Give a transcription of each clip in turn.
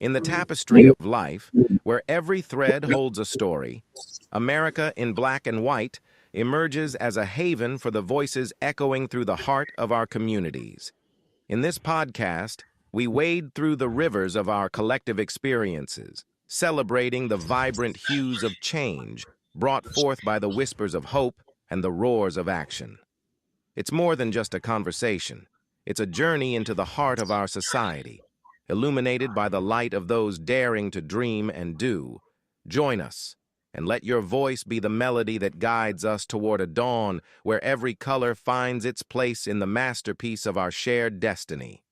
In the tapestry of life, where every thread holds a story, America in black and white emerges as a haven for the voices echoing through the heart of our communities. In this podcast, we wade through the rivers of our collective experiences, celebrating the vibrant hues of change brought forth by the whispers of hope and the roars of action. It's more than just a conversation. It's a journey into the heart of our society, illuminated by the light of those daring to dream and do. Join us, and let your voice be the melody that guides us toward a dawn where every color finds its place in the masterpiece of our shared destiny.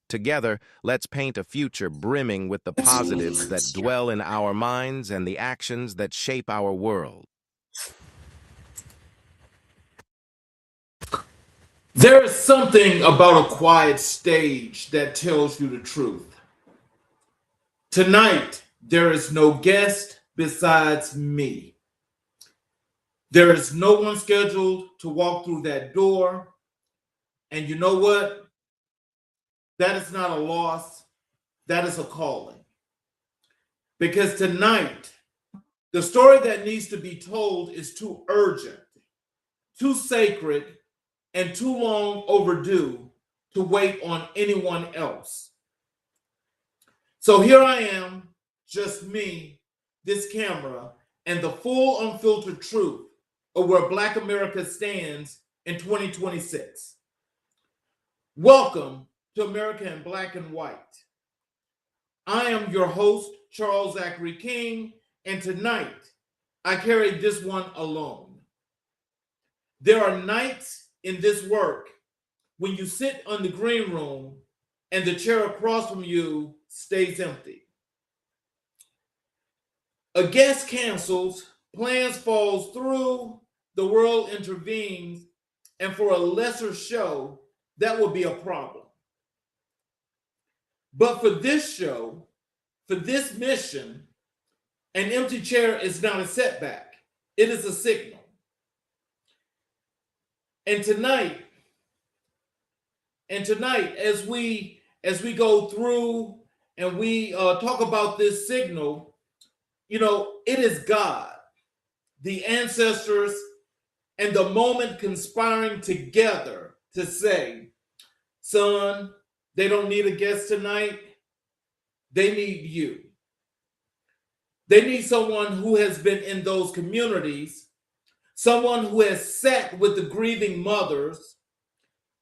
Together, let's paint a future brimming with the positives that dwell in our minds and the actions that shape our world. There is something about a quiet stage that tells you the truth. Tonight, there is no guest besides me. There is no one scheduled to walk through that door. And you know what? That is not a loss, that is a calling. Because tonight, the story that needs to be told is too urgent, too sacred, and too long overdue to wait on anyone else. So here I am, just me, this camera, and the full unfiltered truth of where Black America stands in 2026. Welcome to America in Black and White. I am your host, Charles Zachary King, and tonight I carry this one alone. There are nights in this work when you sit on the green room and the chair across from you stays empty. A guest cancels, plans falls through, the world intervenes, and for a lesser show, that would be a problem. But for this show, for this mission, an empty chair is not a setback. It is a signal. And tonight, as we go through and we talk about this signal, it is God, the ancestors, and the moment conspiring together to say, son, they don't need a guest tonight. They need you. They need someone who has been in those communities, someone who has sat with the grieving mothers,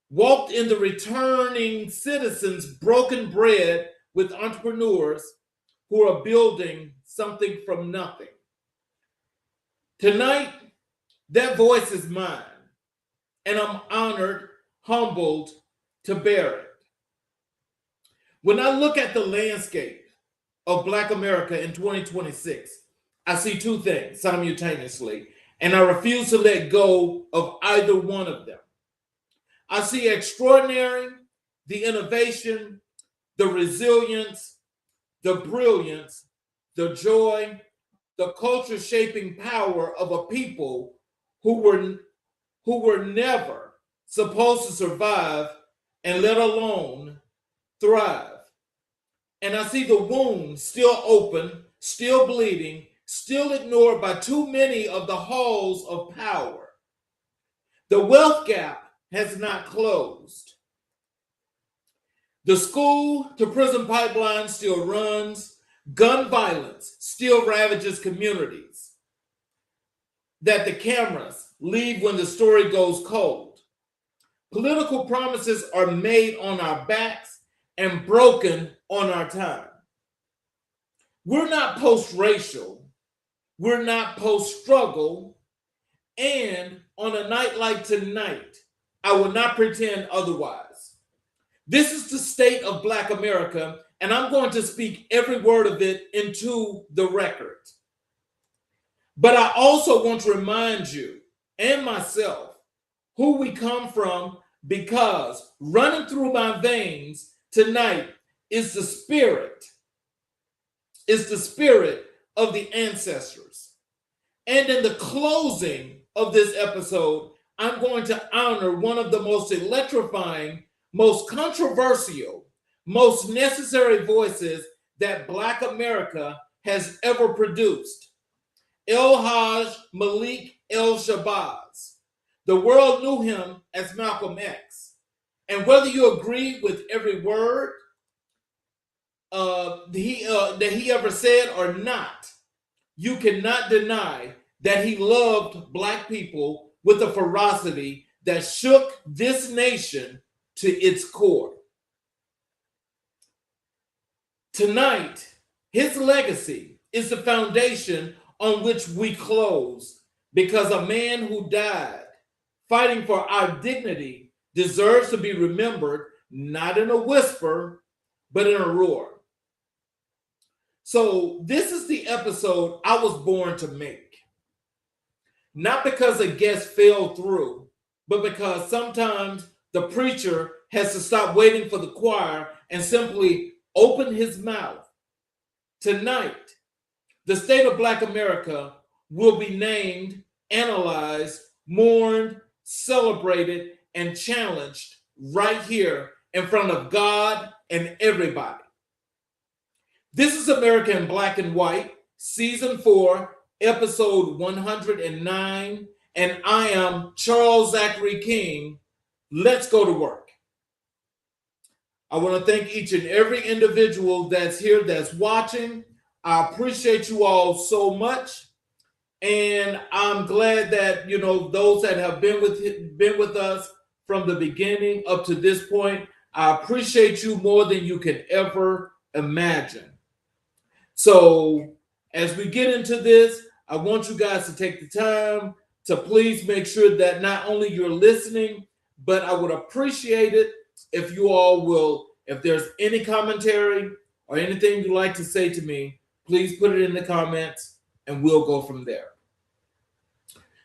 walked in the returning citizens' broken bread with entrepreneurs who are building something from nothing. Tonight, that voice is mine, and I'm honored, humbled to bear it. When I look at the landscape of Black America in 2026, I see two things simultaneously, and I refuse to let go of either one of them. I see extraordinary, the innovation, the resilience, the brilliance, the joy, the culture-shaping power of a people who were never supposed to survive and let alone thrive. And I see the wounds still open, still bleeding, still ignored by too many of the halls of power. The wealth gap has not closed. The school to prison pipeline still runs. Gun violence still ravages communities that the cameras leave when the story goes cold. Political promises are made on our backs and broken on our time. We're not post-racial. We're not post-struggle. And on a night like tonight, I will not pretend otherwise. This is the state of Black America, and I'm going to speak every word of it into the record. But I also want to remind you and myself who we come from, because running through my veins tonight is the spirit of the ancestors. And in the closing of this episode, I'm going to honor one of the most electrifying, most controversial, most necessary voices that Black America has ever produced. El-Haj Malik El-Shabazz. The world knew him as Malcolm X. And whether you agree with every word that he ever said or not, you cannot deny that he loved Black people with a ferocity that shook this nation to its core. Tonight, his legacy is the foundation on which we close, because a man who died fighting for our dignity deserves to be remembered, not in a whisper, but in a roar. So this is the episode I was born to make. Not because a guest fell through, but because sometimes the preacher has to stop waiting for the choir and simply open his mouth. Tonight, the state of Black America will be named, analyzed, mourned, celebrated, and challenged right here in front of God and everybody. This is America in Black and White, Season 4, Episode 109, and I am Charles Zachary King. Let's go to work. I want to thank each and every individual that's here, that's watching. I appreciate you all so much, and I'm glad that those that have been with us from the beginning up to this point. I appreciate you more than you can ever imagine. So as we get into this, I want you guys to take the time to please make sure that not only you're listening, but I would appreciate it if you all will, if there's any commentary or anything you'd like to say to me, please put it in the comments and we'll go from there.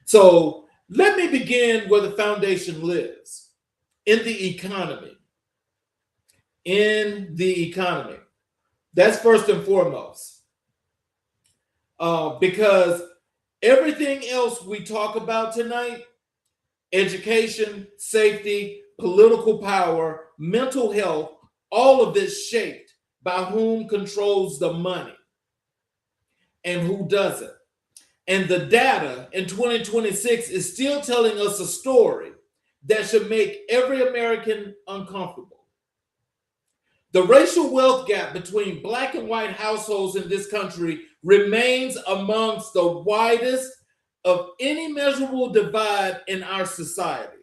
So let me begin where the foundation lives, in the economy. In the economy. That's first and foremost. Because everything else we talk about tonight, education, safety, political power, mental health, all of this shaped by whom controls the money and who doesn't. And the data in 2026 is still telling us a story that should make every American uncomfortable. The racial wealth gap between Black and white households in this country remains amongst the widest of any measurable divide in our society.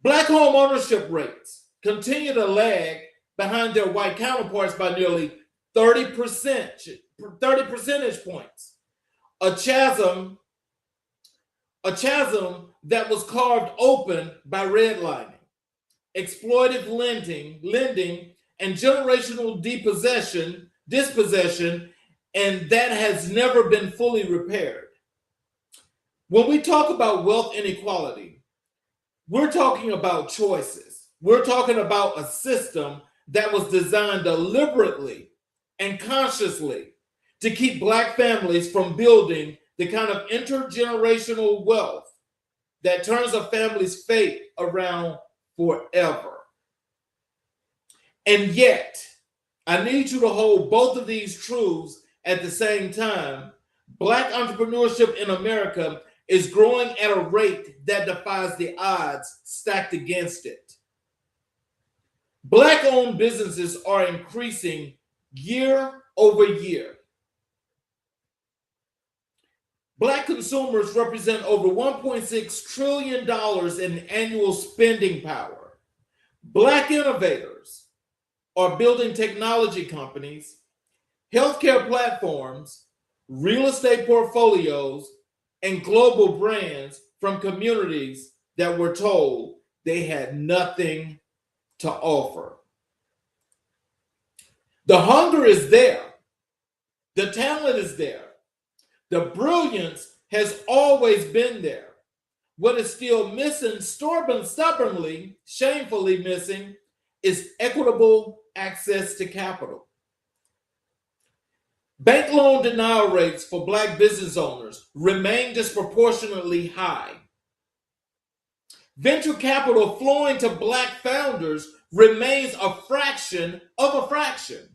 Black home ownership rates continue to lag behind their white counterparts by nearly 30 percentage points. A chasm that was carved open by redlining, exploitive lending, and generational dispossession, and that has never been fully repaired. When we talk about wealth inequality, we're talking about choices. We're talking about a system that was designed deliberately and consciously to keep Black families from building the kind of intergenerational wealth that turns a family's fate around forever. And yet, I need you to hold both of these truths at the same time. Black entrepreneurship in America is growing at a rate that defies the odds stacked against it. Black-owned businesses are increasing year over year. Black consumers represent over $1.6 trillion in annual spending power. Black innovators are building technology companies, healthcare platforms, real estate portfolios, and global brands from communities that were told they had nothing to offer. The hunger is there. The talent is there. The brilliance has always been there. What is still missing, stubbornly, shamefully missing, is equitable access to capital. Bank loan denial rates for Black business owners remain disproportionately high. Venture capital flowing to Black founders remains a fraction of a fraction.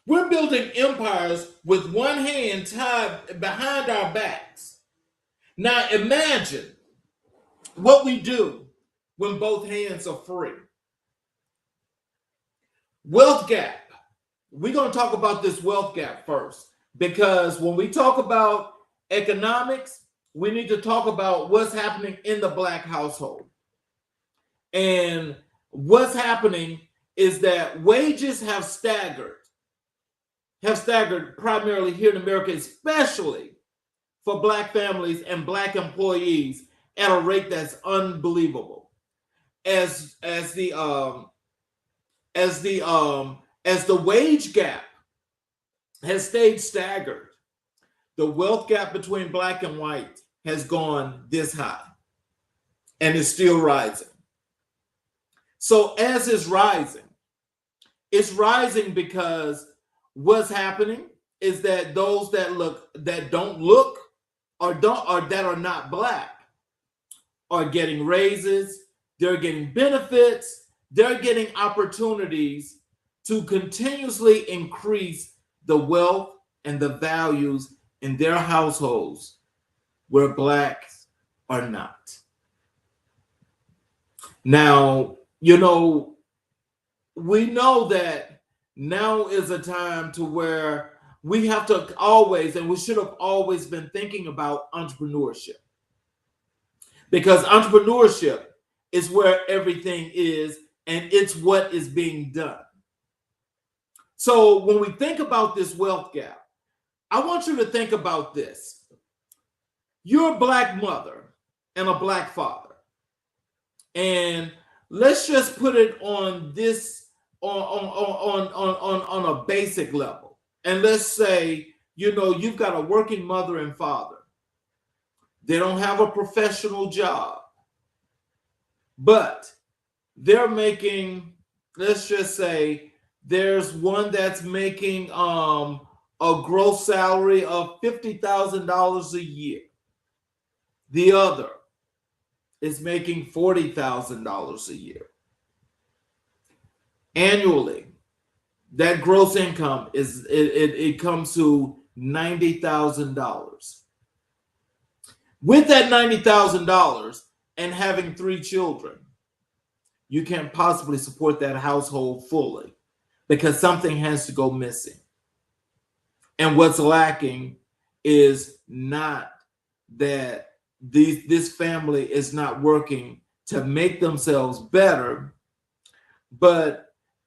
We're building empires with one hand tied behind our backs. Now imagine what we do when both hands are free. Wealth gap. We're going to talk about this wealth gap first, because when we talk about economics, we need to talk about what's happening in the Black household. And what's happening is that wages have staggered primarily here in America, especially for Black families and Black employees, at a rate that's unbelievable. As the wage gap has stayed staggered, the wealth gap between Black and white has gone this high and is still rising. So as it's rising because what's happening is that those that don't look or that are not Black are getting raises, they're getting benefits, they're getting opportunities to continuously increase the wealth and the values in their households where Blacks are not. Now, we know that now is a time to where we have to always, and we should have always been thinking about entrepreneurship. Because entrepreneurship is where everything is, and it's what is being done. So when we think about this wealth gap, I want you to think about this. You're a Black mother and a Black father. And let's just put it on this on a basic level. And let's say, you've got a working mother and father. They don't have a professional job, but they're making, let's just say there's one that's making a gross salary of $50,000 a year. The other is making $40,000 a year. Annually, that gross income it comes to $90,000. With that $90,000 and having 3 children, you can't possibly support that household fully because something has to go missing. And what's lacking is not that this family is not working to make themselves better, but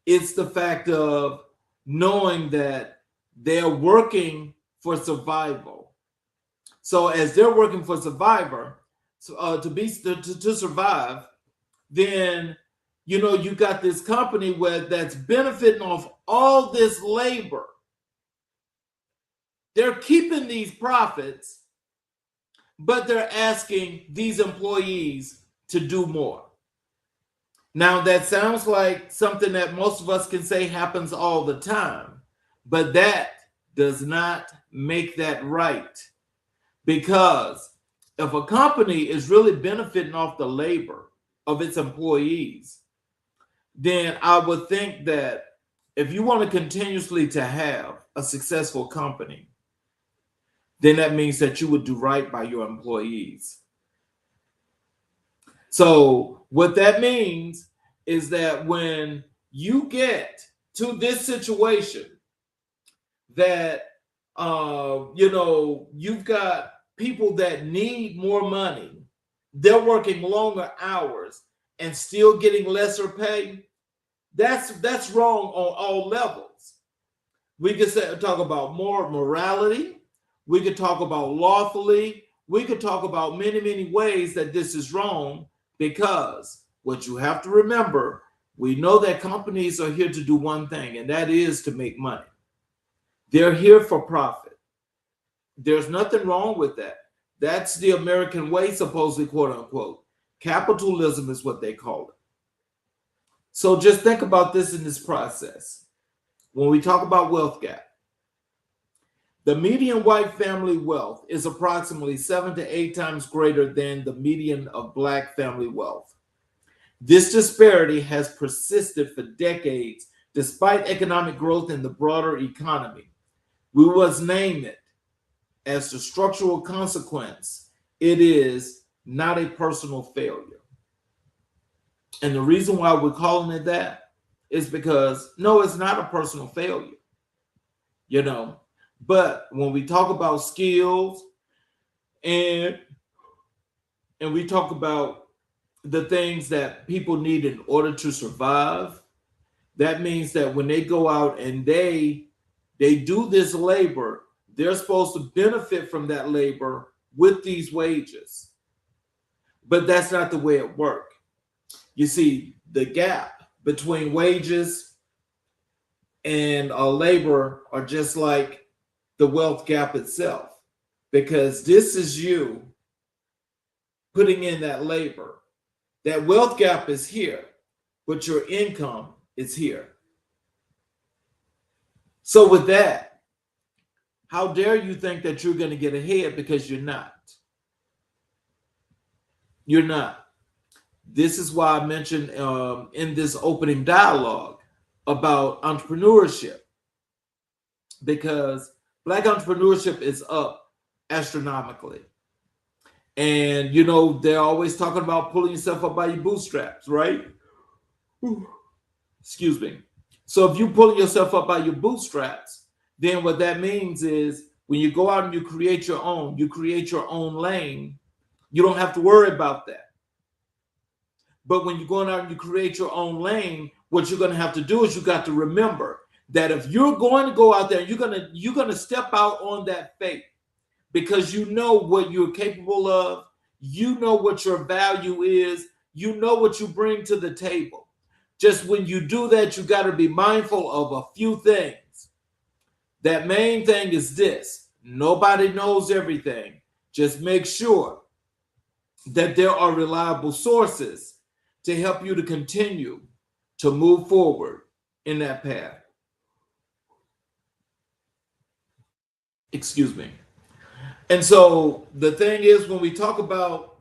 it's the fact of knowing that they're working for survival. So as they're working for survive, then you got this company that's benefiting off all this labor. They're keeping these profits, but they're asking these employees to do more. Now that sounds like something that most of us can say happens all the time, but that does not make that right. Because if a company is really benefiting off the labor of its employees, then I would think that if you want to continuously to have a successful company, then that means that you would do right by your employees. So what that means is that when you get to this situation that you've got people that need more money, they're working longer hours and still getting lesser pay. That's wrong on all levels. We could talk about more morality. We could talk about lawfully. We could talk about many, many ways that this is wrong, because what you have to remember, we know that companies are here to do one thing, and that is to make money. They're here for profit. There's nothing wrong with that. That's the American way, supposedly, quote unquote. Capitalism is what they call it. So just think about this in this process. When we talk about wealth gap, the median white family wealth is approximately 7 to 8 times greater than the median of Black family wealth. This disparity has persisted for decades Despite economic growth in the broader economy, we must name it as the structural consequence. It is not a personal failure. And the reason why we're calling it that is because no, it's not a personal failure, you know. But when we talk about skills and we talk about the things that people need in order to survive, that means that when they go out and they do this labor, they're supposed to benefit from that labor with these wages. But that's not the way it works. You see, the gap between wages and labor are just like the wealth gap itself, because this is you putting in that labor. That wealth gap is here, but your income is here. So with that, how dare you think that you're going to get ahead, because you're not. You're not. This is why I mentioned in this opening dialogue about entrepreneurship, because Black entrepreneurship is up astronomically. And, you know, they're always talking about pulling yourself up by your bootstraps, right? Excuse me. So if you pull yourself up by your bootstraps, then what that means is when you go out and you create your own lane, you don't have to worry about that. But when you're going out and you create your own lane, what you're going to have to do is you got to remember that if you're going to go out there, you're going to step out on that faith, because you know what you're capable of, you know what your value is, you know what you bring to the table. Just when you do that, you got to be mindful of a few things. That main thing is this: nobody knows everything. Just make sure that there are reliable sources to help you to continue to move forward in that path. Excuse me. And so the thing is, when we talk about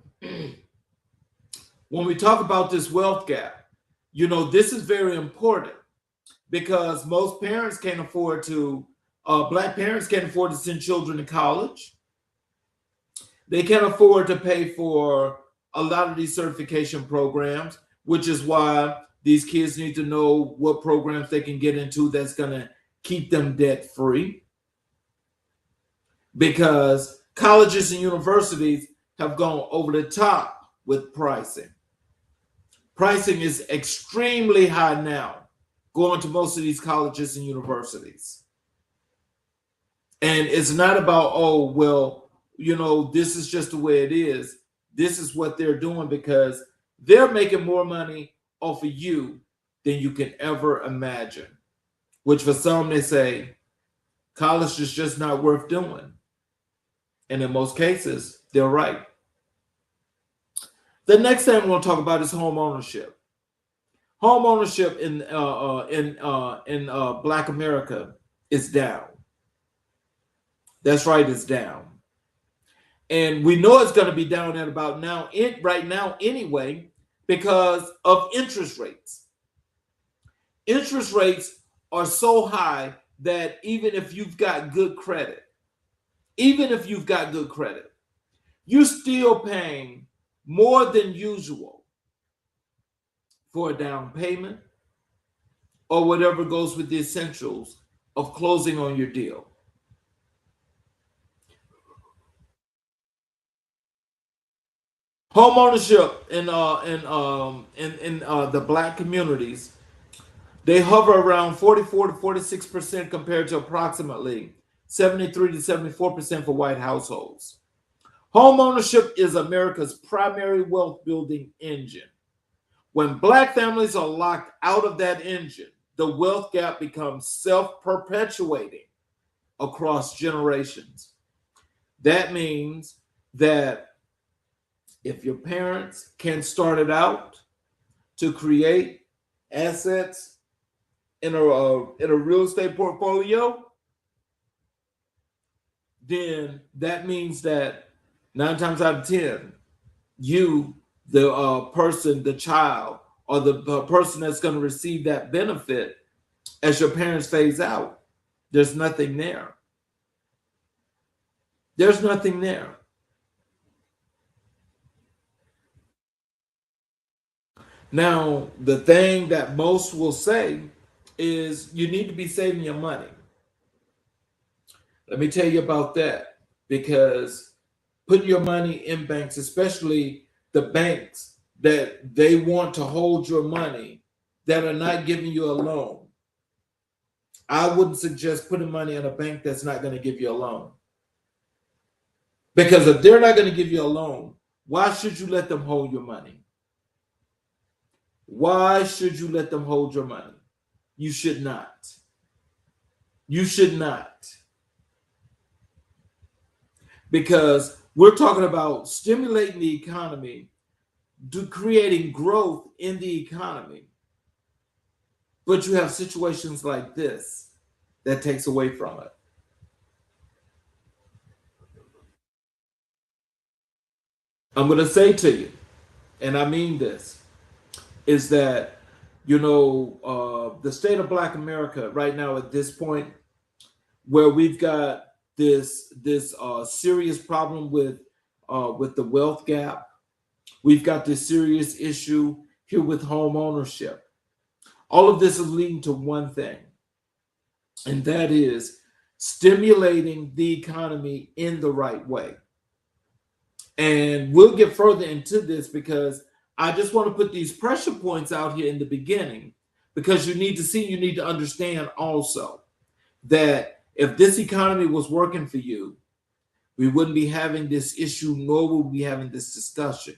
this wealth gap, you know, this is very important, because most parents can't afford to, Black parents can't afford to send children to college. They can't afford to pay for a lot of these certification programs, which is why these kids need to know what programs they can get into that's going to keep them debt free. Because colleges and universities have gone over the top with pricing. Pricing is extremely high now, going to most of these colleges and universities. And it's not about, oh, well, you know, this is just the way it is. This is what they're doing because they're making more money off of you than you can ever imagine. Which for some, they say, college is just not worth doing. And in most cases, they're right. The next thing we're going to talk about is home ownership. Home ownership in Black America is down. That's right, it's down. And we know it's going to be down at about right now anyway, because of interest rates. Interest rates are so high that even if you've got good credit, you're still paying more than usual for a down payment or whatever goes with the essentials of closing on your deal. Home ownership in the Black communities, they hover around 44 to 46% compared to approximately 73 to 74% for white households. Home ownership is America's primary wealth building engine. When Black families are locked out of that engine, the wealth gap becomes self-perpetuating across generations. That means that if your parents can start it out to create assets in a real estate portfolio, then that means that 9 times out of 10, you, the person, the child, or the person that's going to receive that benefit as your parents phase out, there's nothing there. There's nothing there. Now, the thing that most will say is you need to be saving your money. Let me tell you about that, because putting your money in banks, especially the banks that they want to hold your money, that are not giving you a loan, I wouldn't suggest putting money in a bank that's not going to give you a loan. Because if they're not going to give you a loan, why should you let them hold your money? Why should you let them hold your money? You should not. You should not. Because we're talking about stimulating the economy, creating growth in the economy. But you have situations like this that takes away from it. I'm going to say to you, and I mean this, is that, the state of Black America right now at this point, where we've got this serious problem with the wealth gap, we've got this serious issue here with home ownership. All of this is leading to one thing, and that is stimulating the economy in the right way. And we'll get further into this, because I just want to put these pressure points out here in the beginning, because you need to understand also that if this economy was working for you, we wouldn't be having this issue, nor would we be having this discussion.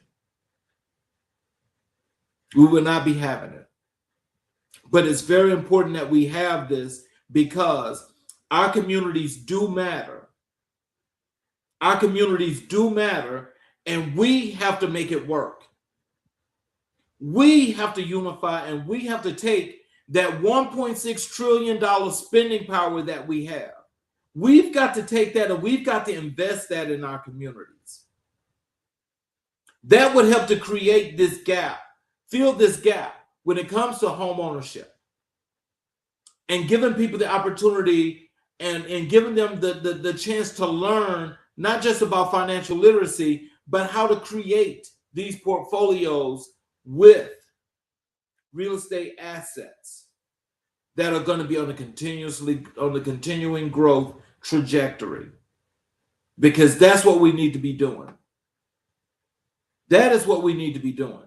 We would not be having it. But it's very important that we have this, because our communities do matter. Our communities do matter, and we have to make it work. We have to unify, and we have to take that $1.6 trillion spending power that we have. We've got to take that, and we've got to invest that in our communities. That would help to create this gap, fill this gap when it comes to home ownership, and giving people the opportunity and giving them the chance to learn not just about financial literacy, but how to create these portfolios with real estate assets that are going to be on the continuing growth trajectory. Because that's what we need to be doing. That is what we need to be doing.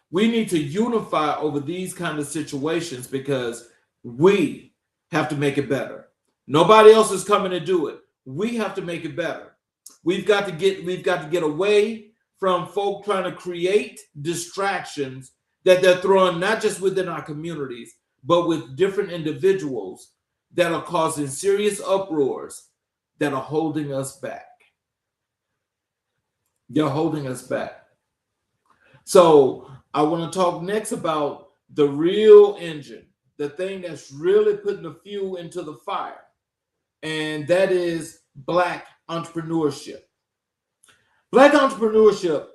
We need to unify over these kind of situations, because we have to make it better. Nobody else is coming to do it. We have to make it better. We've got to get away from folk trying to create distractions that they're throwing not just within our communities, but with different individuals that are causing serious uproars that are holding us back. They're holding us back. So I want to talk next about the real engine, the thing that's really putting the fuel into the fire, and that is Black entrepreneurship. Black entrepreneurship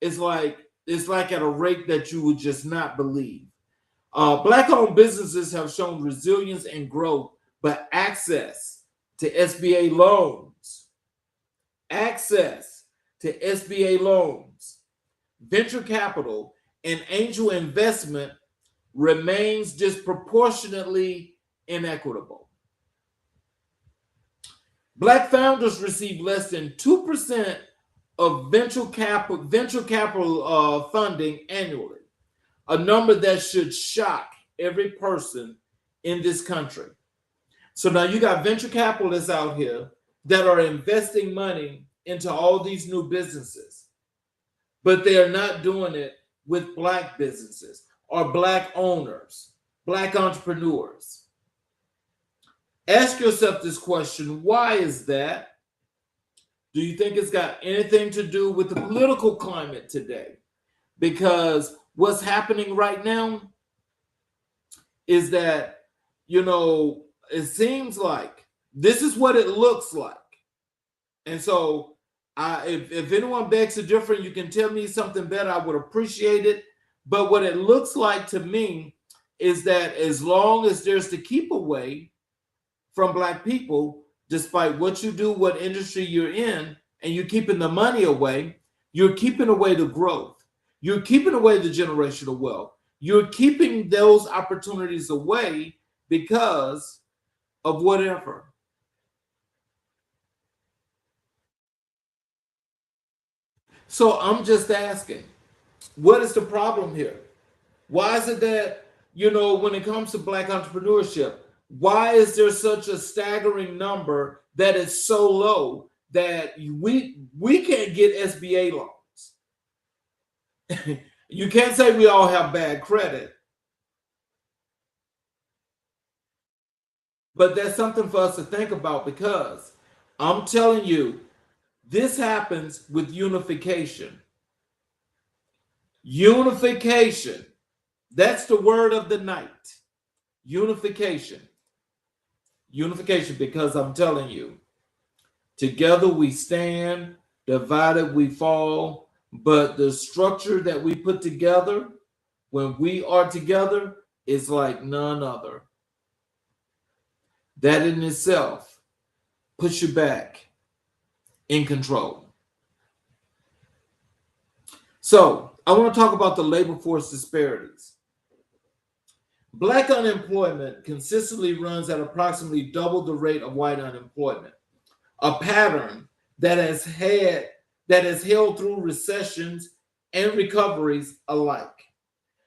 is like at a rate that you would just not believe. Black-owned businesses have shown resilience and growth, but access to SBA loans, venture capital, and angel investment remains disproportionately inequitable. Black founders receive less than 2% of venture capital funding annually, a number that should shock every person in this country. So now you got venture capitalists out here that are investing money into all these new businesses, but they are not doing it with Black businesses or Black owners, Black entrepreneurs. Ask yourself this question: why is that? Do you think it's got anything to do with the political climate today? Because what's happening right now is that, it seems like this is what it looks like. And so if anyone begs to differ, you can tell me something better, I would appreciate it. But what it looks like to me is that as long as there's the keep away from Black people, despite what you do, what industry you're in, and you're keeping the money away, you're keeping away the growth. You're keeping away the generational wealth. You're keeping those opportunities away because of whatever. So I'm just asking, what is the problem here? Why is it that, when it comes to Black entrepreneurship, why is there such a staggering number that is so low that we can't get SBA loans? You can't say we all have bad credit, but that's something for us to think about, because I'm telling you, this happens with unification. Unification. That's the word of the night. Unification. Unification, because I'm telling you, together we stand, divided we fall, but the structure that we put together when we are together is like none other. That in itself puts you back in control. So I want to talk about the labor force disparities. Black unemployment consistently runs at approximately double the rate of white unemployment, a pattern that has held through recessions and recoveries alike.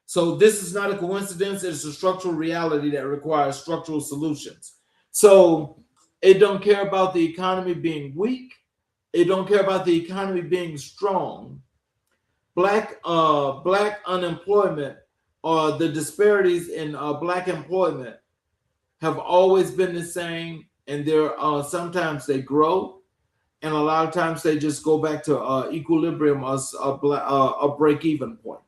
So this is not a coincidence, it's a structural reality that requires structural solutions. So it don't care about the economy being weak, it don't care about the economy being strong. Black unemployment, or the disparities in Black employment, have always been the same, and sometimes they grow, and a lot of times they just go back to equilibrium, a break-even point.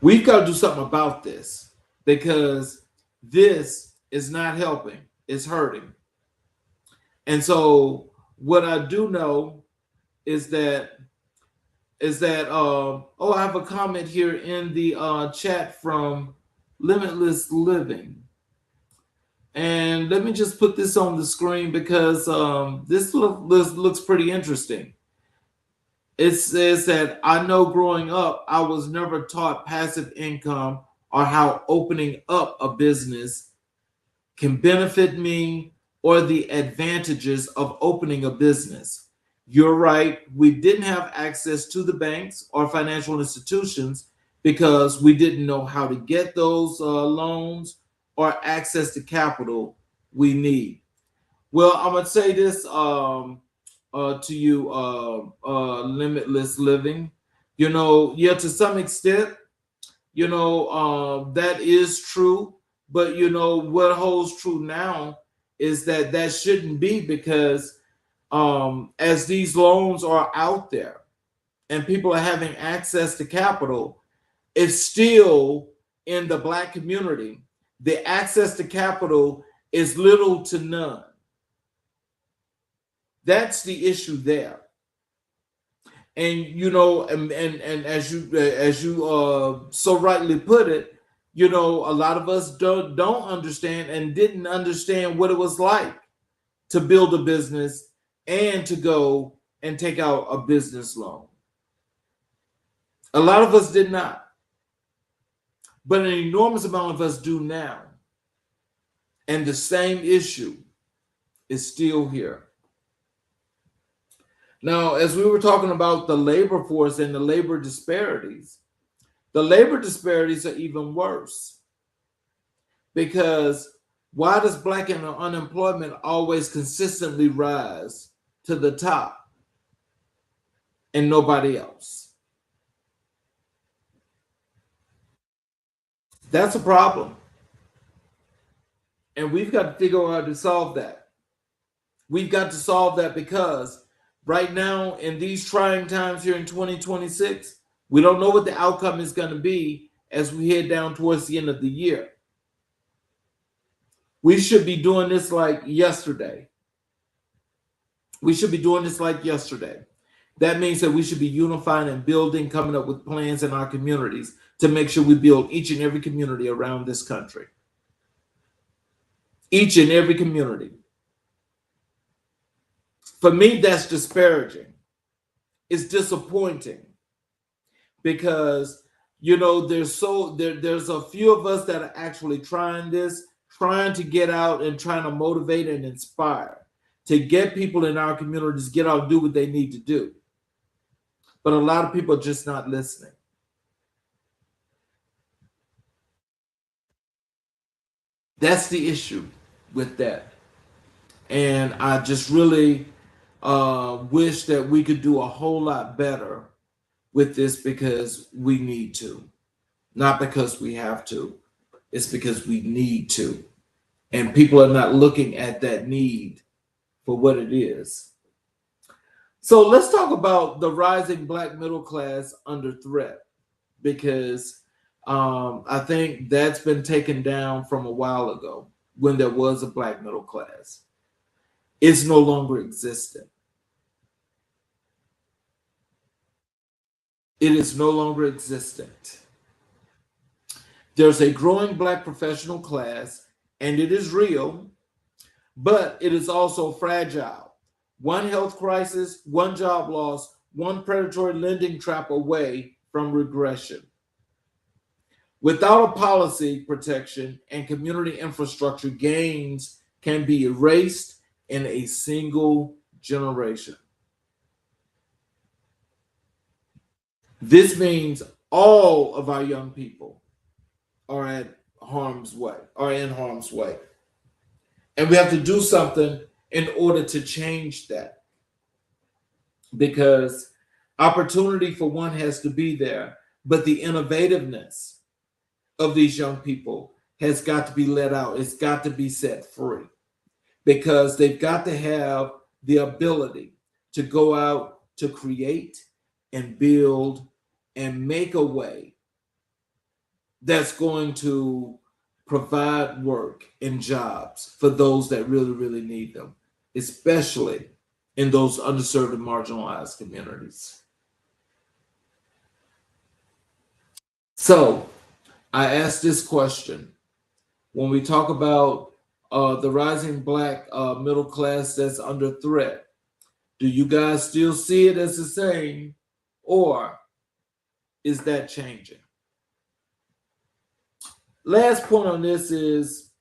We've got to do something about this, because this is not helping, it's hurting. And so what I do know is that I have a comment here in the chat from Limitless Living. And let me just put this on the screen, because this looks pretty interesting. It says that, I know growing up, I was never taught passive income or how opening up a business can benefit me or the advantages of opening a business. You're right. We didn't have access to the banks or financial institutions because we didn't know how to get those loans or access to capital we need. Well, I'm going to say this to you, Limitless Living. To some extent, that is true. But, what holds true now is that shouldn't be, because as these loans are out there and people are having access to capital, it's still in the Black community, the access to capital is little to none. That's the issue there. And and as you so rightly put it, a lot of us don't understand and didn't understand what it was like to build a business and to go and take out a business loan. A lot of us did not, but an enormous amount of us do now. And the same issue is still here. Now, as we were talking about the labor force and the labor disparities are even worse. Because why does Black unemployment always consistently rise to the top and nobody else? That's a problem. And we've got to figure out how to solve that. We've got to solve that, because right now, in these trying times here in 2026, we don't know what the outcome is going to be as we head down towards the end of the year. We should be doing this like yesterday. That means that we should be unifying and building, coming up with plans in our communities to make sure we build each and every community around this country. Each and every community. For me, that's disparaging. It's disappointing because there's a few of us that are actually trying this, trying to get out and trying to motivate and inspire to get people in our communities get out and do what they need to do. But a lot of people are just not listening. That's the issue with that. And I just really wish that we could do a whole lot better with this because we need to. Not because we have to. It's because we need to. And people are not looking at that need for what it is. So let's talk about the rising Black middle class under threat, because I think that's been taken down from a while ago when there was a Black middle class. It's no longer existent. It is no longer existent. There's a growing Black professional class, and it is real, but it is also fragile. One health crisis, one job loss, one predatory lending trap away from regression. Without a policy protection and community infrastructure, gains can be erased in a single generation. This means all of our young people are in harm's way. And we have to do something in order to change that. Because opportunity for one has to be there, but the innovativeness of these young people has got to be let out. It's got to be set free because they've got to have the ability to go out to create and build and make a way that's going to provide work and jobs for those that really, really need them, especially in those underserved and marginalized communities. So I asked this question. When we talk about the rising Black middle class that's under threat, do you guys still see it as the same, or is that changing? Last point on this is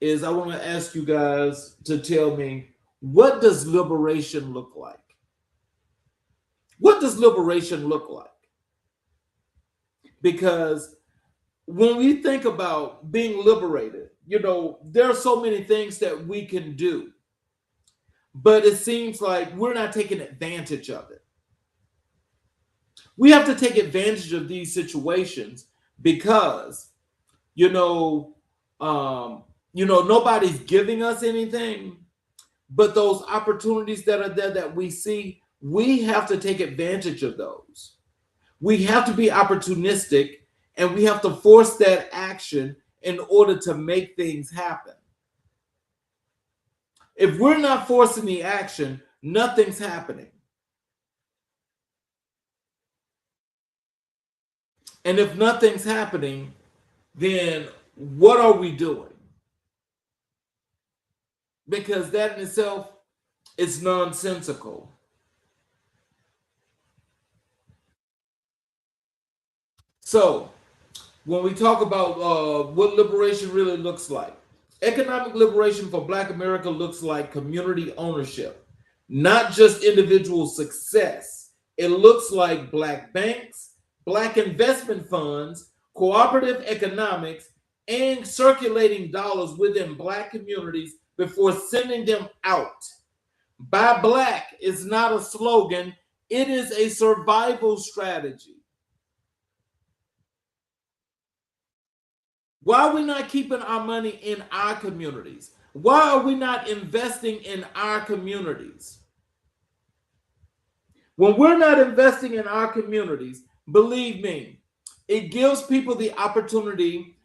I want to ask you guys to tell me, what does liberation look like? What does liberation look like? Because when we think about being liberated, there are so many things that we can do, but it seems like we're not taking advantage of it. We have to take advantage of these situations because, nobody's giving us anything, but those opportunities that are there that we see, we have to take advantage of those. We have to be opportunistic, and we have to force that action in order to make things happen. If we're not forcing the action, nothing's happening. And if nothing's happening, then what are we doing? Because that in itself is nonsensical. So when we talk about what liberation really looks like, economic liberation for Black America looks like community ownership, not just individual success. It looks like Black banks, Black investment funds, cooperative economics, and circulating dollars within Black communities before sending them out. Buy Black is not a slogan, it is a survival strategy. Why are we not keeping our money in our communities? Why are we not investing in our communities? When we're not investing in our communities, believe me, it gives people the opportunity.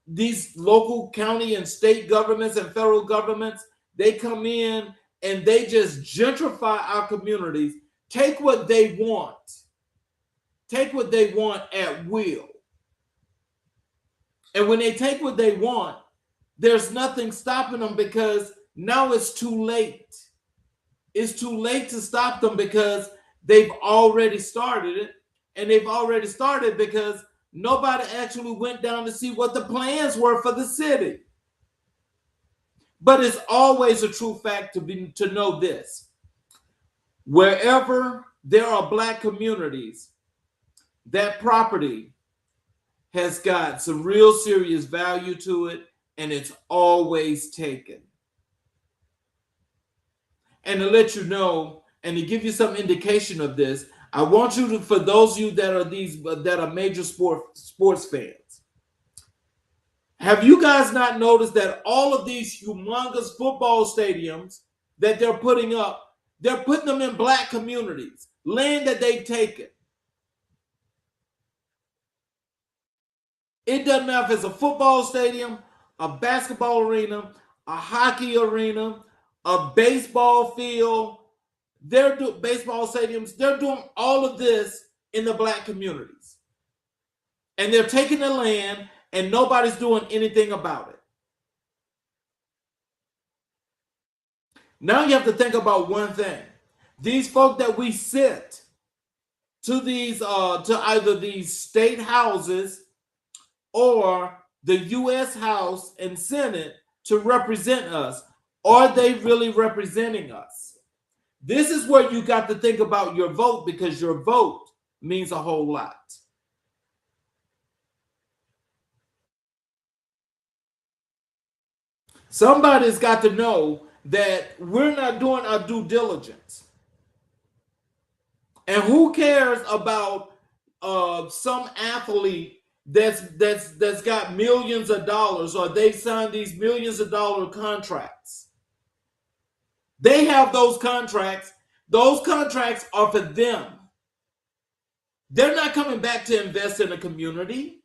These local, county, and state governments and federal governments, they come in and they just gentrify our communities. take what they want. Take what they want at will. And when they take what they want, there's nothing stopping them because now it's too late. It's too late to stop them because they've already started it. And they've already started because nobody actually went down to see what the plans were for the city. But it's always a true fact to know this. Wherever there are Black communities, that property has got some real serious value to it, and it's always taken. And to let you know, and to give you some indication of this, I want you to, for those of you that are major sports fans, have you guys not noticed that all of these humongous football stadiums that they're putting up, they're putting them in Black communities, land that they've taken? It doesn't matter if it's a football stadium, a basketball arena, a hockey arena, a baseball field. They're doing baseball stadiums. They're doing all of this in the Black communities. And they're taking the land and nobody's doing anything about it. Now you have to think about one thing. These folk that we sent to these to either these state houses or the U.S. House and Senate to represent us, are they really representing us? This is where you got to think about your vote, because your vote means a whole lot. Somebody's got to know that we're not doing our due diligence. And who cares about some athlete that's got millions of dollars, or they signed these millions of dollar contracts? They have those contracts. Those contracts are for them. They're not coming back to invest in a community.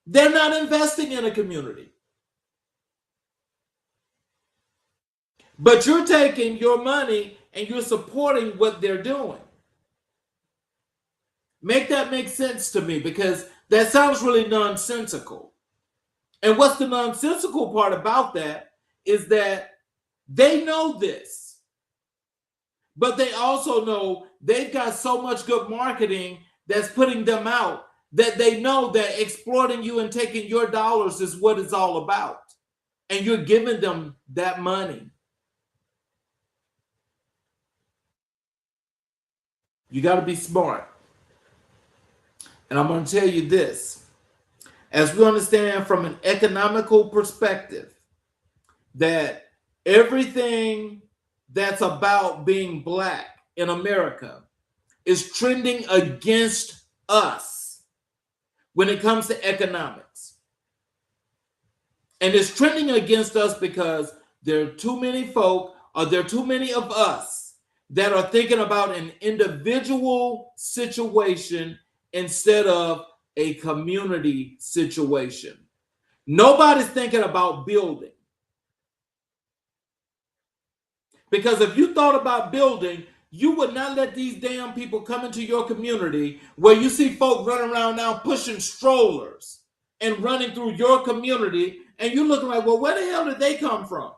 They're not investing in a community. But you're taking your money and you're supporting what they're doing. Make that make sense to me, because that sounds really nonsensical. And what's the nonsensical part about that is that they know this, but they also know they've got so much good marketing that's putting them out that they know that exploiting you and taking your dollars is what it's all about. And you're giving them that money. You got to be smart. And I'm going to tell you this. As we understand from an economical perspective, that everything that's about being Black in America is trending against us when it comes to economics. And it's trending against us because there are too many folk, or there are too many of us that are thinking about an individual situation instead of a community situation. Nobody's thinking about building. Because if you thought about building, you would not let these damn people come into your community where you see folk running around now pushing strollers and running through your community, and you're looking like, well, where the hell did they come from?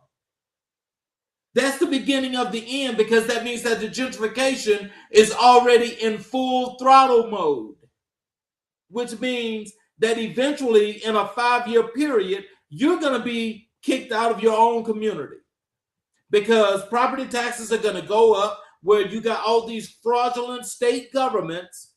That's the beginning of the end, because that means that the gentrification is already in full throttle mode, which means that eventually in a 5-year period, you're going to be kicked out of your own community, because property taxes are going to go up, where you got all these fraudulent state governments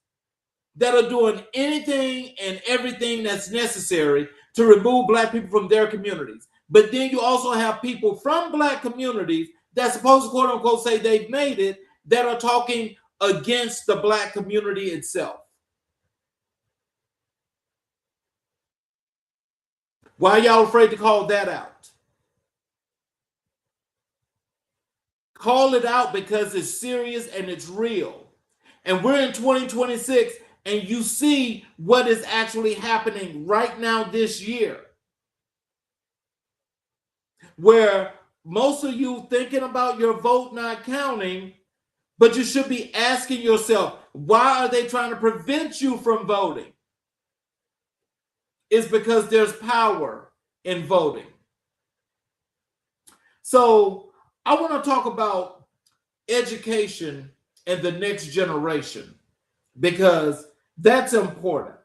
that are doing anything and everything that's necessary to remove Black people from their communities. But then you also have people from Black communities that supposed to, quote unquote, say they've made it, that are talking against the Black community itself. Why are y'all afraid to call that out? Call it out, because it's serious and it's real. And we're in 2026, and you see what is actually happening right now this year, where most of you thinking about your vote not counting But you should be asking yourself, why are they trying to prevent you from voting? It's because there's power in voting. So I want to talk about education and the next generation because that's important.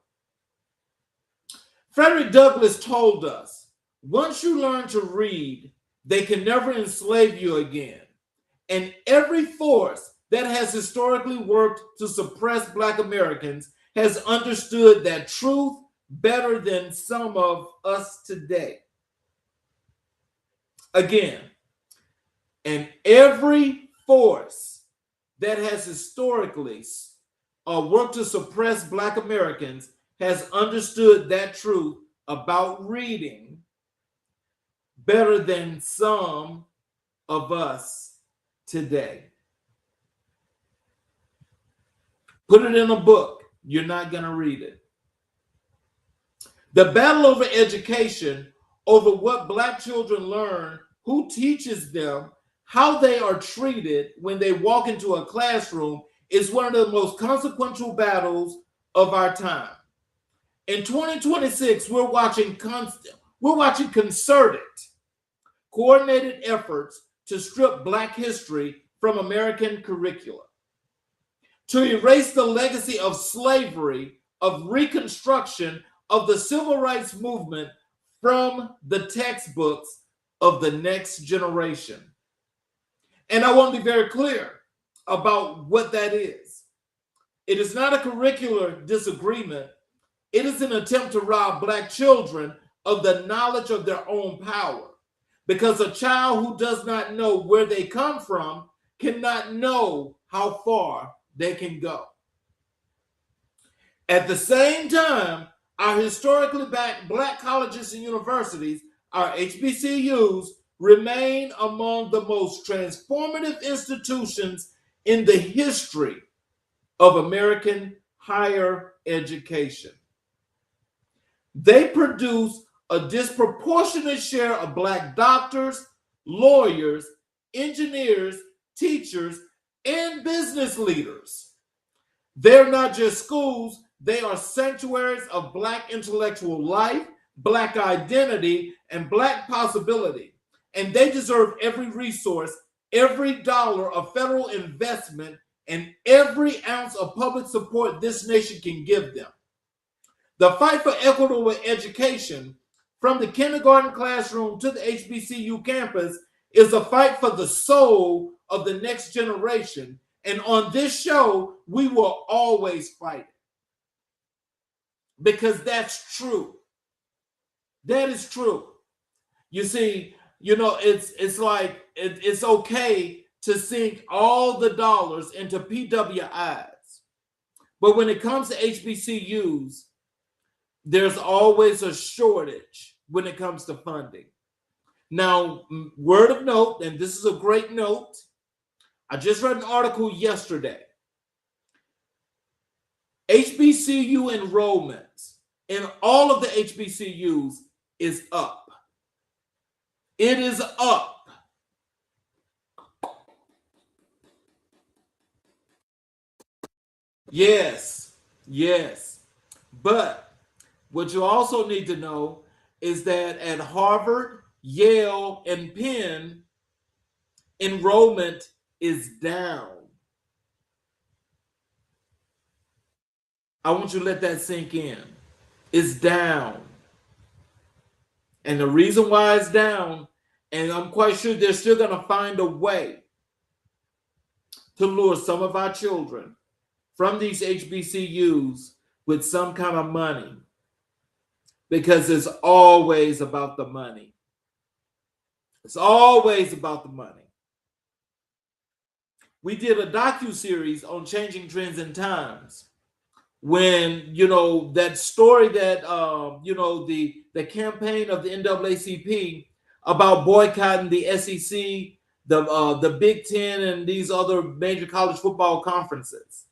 Frederick Douglass told us, once you learn to read, they can never enslave you again. And every force that has historically worked to suppress Black Americans has understood that truth better than some of us today. Again, and every force that has historically worked to suppress Black Americans has understood that truth about reading better than some of us today. Put it in a book. You're not going to read it. The battle over education, over what Black children learn, who teaches them, how they are treated when they walk into a classroom, is one of the most consequential battles of our time. In 2026, we're watching concerted, coordinated efforts to strip Black history from American curricula, to erase the legacy of slavery, of Reconstruction, of the civil rights movement from the textbooks of the next generation. And I want to be very clear about what that is. It is not a curricular disagreement. It is an attempt to rob Black children of the knowledge of their own power. Because a child who does not know where they come from cannot know how far they can go. At the same time, our historically Black colleges and universities, our HBCUs, remain among the most transformative institutions in the history of American higher education. They produce a disproportionate share of Black doctors, lawyers, engineers, teachers, and business leaders. They're not just schools, they are sanctuaries of Black intellectual life, Black identity, and Black possibility. And they deserve every resource, every dollar of federal investment, and every ounce of public support this nation can give them. The fight for equitable education, from the kindergarten classroom to the HBCU campus, is a fight for the soul of the next generation. And on this show, we will always fight it. Because that's true. That is true. You see, it's like it's okay to sink all the dollars into PWIs. But when it comes to HBCUs, there's always a shortage when it comes to funding. Now, word of note, and this is a great note, I just read an article yesterday. HBCU enrollment in all of the HBCUs is up. It is up. Yes. But what you also need to know is that at Harvard, Yale, and Penn, enrollment is down. I want you to let that sink in. It's down. And the reason why it's down, and I'm quite sure they're still going to find a way to lure some of our children from these HBCUs with some kind of money, because it's always about the money. It's always about the money. We did a docu-series on changing trends and times when, that story that, the campaign of the NAACP about boycotting the SEC, the Big Ten, and these other major college football conferences.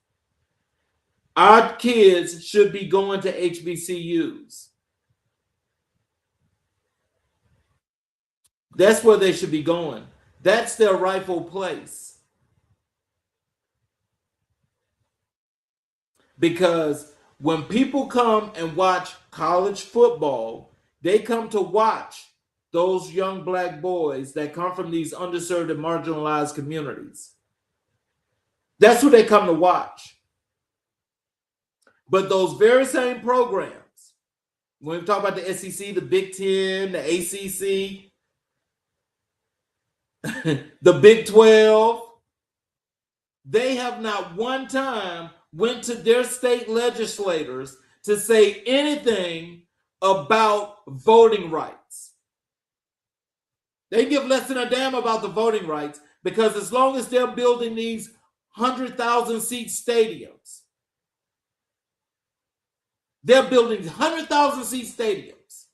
Our kids should be going to HBCUs. That's where they should be going. That's their rightful place. Because when people come and watch college football, they come to watch those young black boys that come from these underserved and marginalized communities. That's who they come to watch. But those very same programs, when we talk about the SEC, the Big Ten, the ACC, the Big 12, they have not one time went to their state legislators to say anything about voting rights. They give less than a damn about the voting rights, because as long as they're building these 100,000 seat stadiums, they're building 100,000 seat stadiums.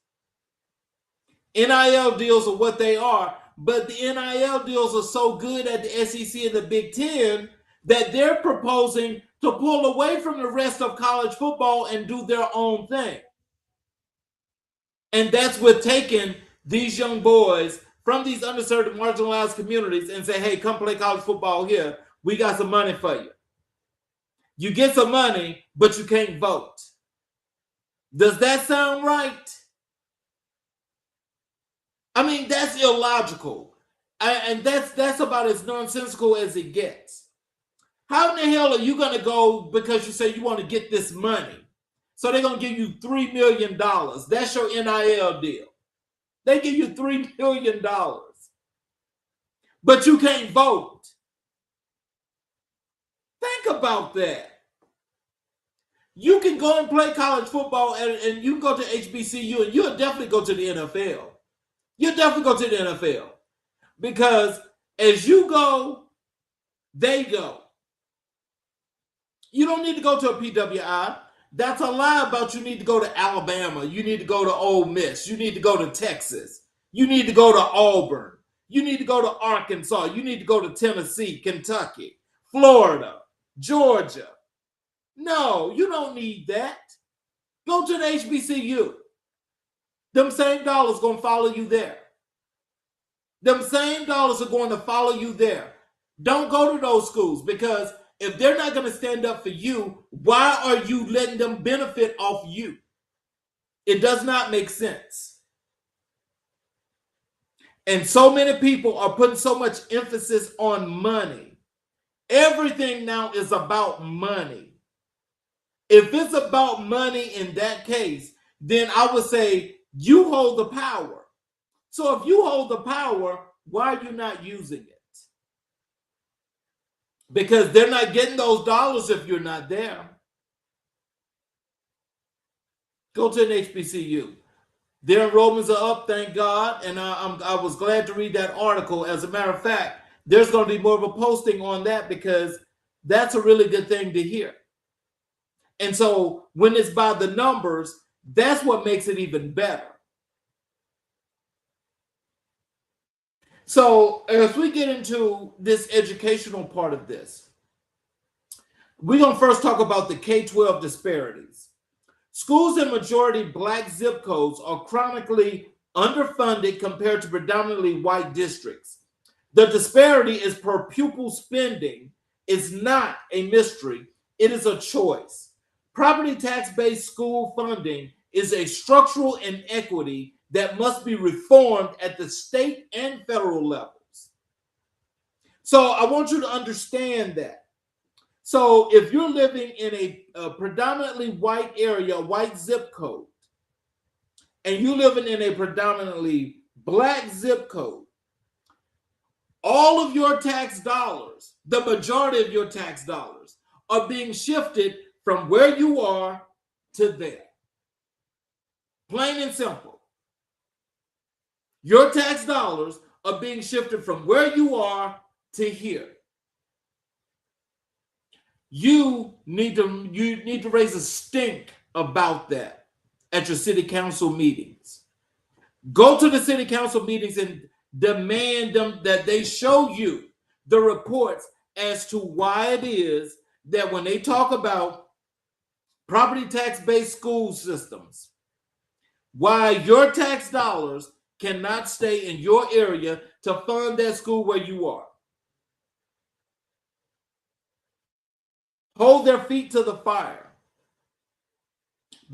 NIL deals are what they are, but the NIL deals are so good at the SEC and the Big Ten that they're proposing to pull away from the rest of college football and do their own thing. And that's what taking these young boys from these underserved and marginalized communities and say, hey, come play college football here. We got some money for you. You get some money, but you can't vote. Does that sound right? I mean, that's illogical. And that's about as nonsensical as it gets. How in the hell are you going to go because you say you want to get this money? So they're going to give you $3 million. That's your NIL deal. They give you $3 million. But you can't vote. Think about that. You can go and play college football and you can go to HBCU and you'll definitely go to the NFL. You'll definitely go to the NFL. Because as you go, they go. You don't need to go to a PWI. That's a lie about you need to go to Alabama. You need to go to Ole Miss. You need to go to Texas. You need to go to Auburn. You need to go to Arkansas. You need to go to Tennessee, Kentucky, Florida, Georgia. No, you don't need that. Go to the HBCU. Them same dollars going to follow you there. Them same dollars are going to follow you there. Don't go to those schools, because if they're not going to stand up for you, why are you letting them benefit off you? It does not make sense. And so many people are putting so much emphasis on money. Everything now is about money. If it's about money in that case, then I would say you hold the power. So if you hold the power, why are you not using it? Because they're not getting those dollars if you're not there. Go to an HBCU. Their enrollments are up, thank God, and I was glad to read that article. As a matter of fact, there's going to be more of a posting on that, because that's a really good thing to hear. And so when it's by the numbers, that's what makes it even better. So as we get into this educational part of this, we're going to first talk about the K-12 disparities. Schools in majority black zip codes are chronically underfunded compared to predominantly white districts. The disparity is per pupil spending. It's not a mystery. It is a choice. Property tax-based school funding is a structural inequity that must be reformed at the state and federal levels. So I want you to understand that. So if you're living in a predominantly white area, white zip code, and you're living in a predominantly black zip code, all of your tax dollars, the majority of your tax dollars, are being shifted from where you are to there. Plain and simple. Your tax dollars are being shifted from where you are to here. You need to raise a stink about that at your city council meetings. Go to the city council meetings and demand them that they show you the reports as to why it is that when they talk about property tax-based school systems, why your tax dollars cannot stay in your area to fund that school where you are. Hold their feet to the fire.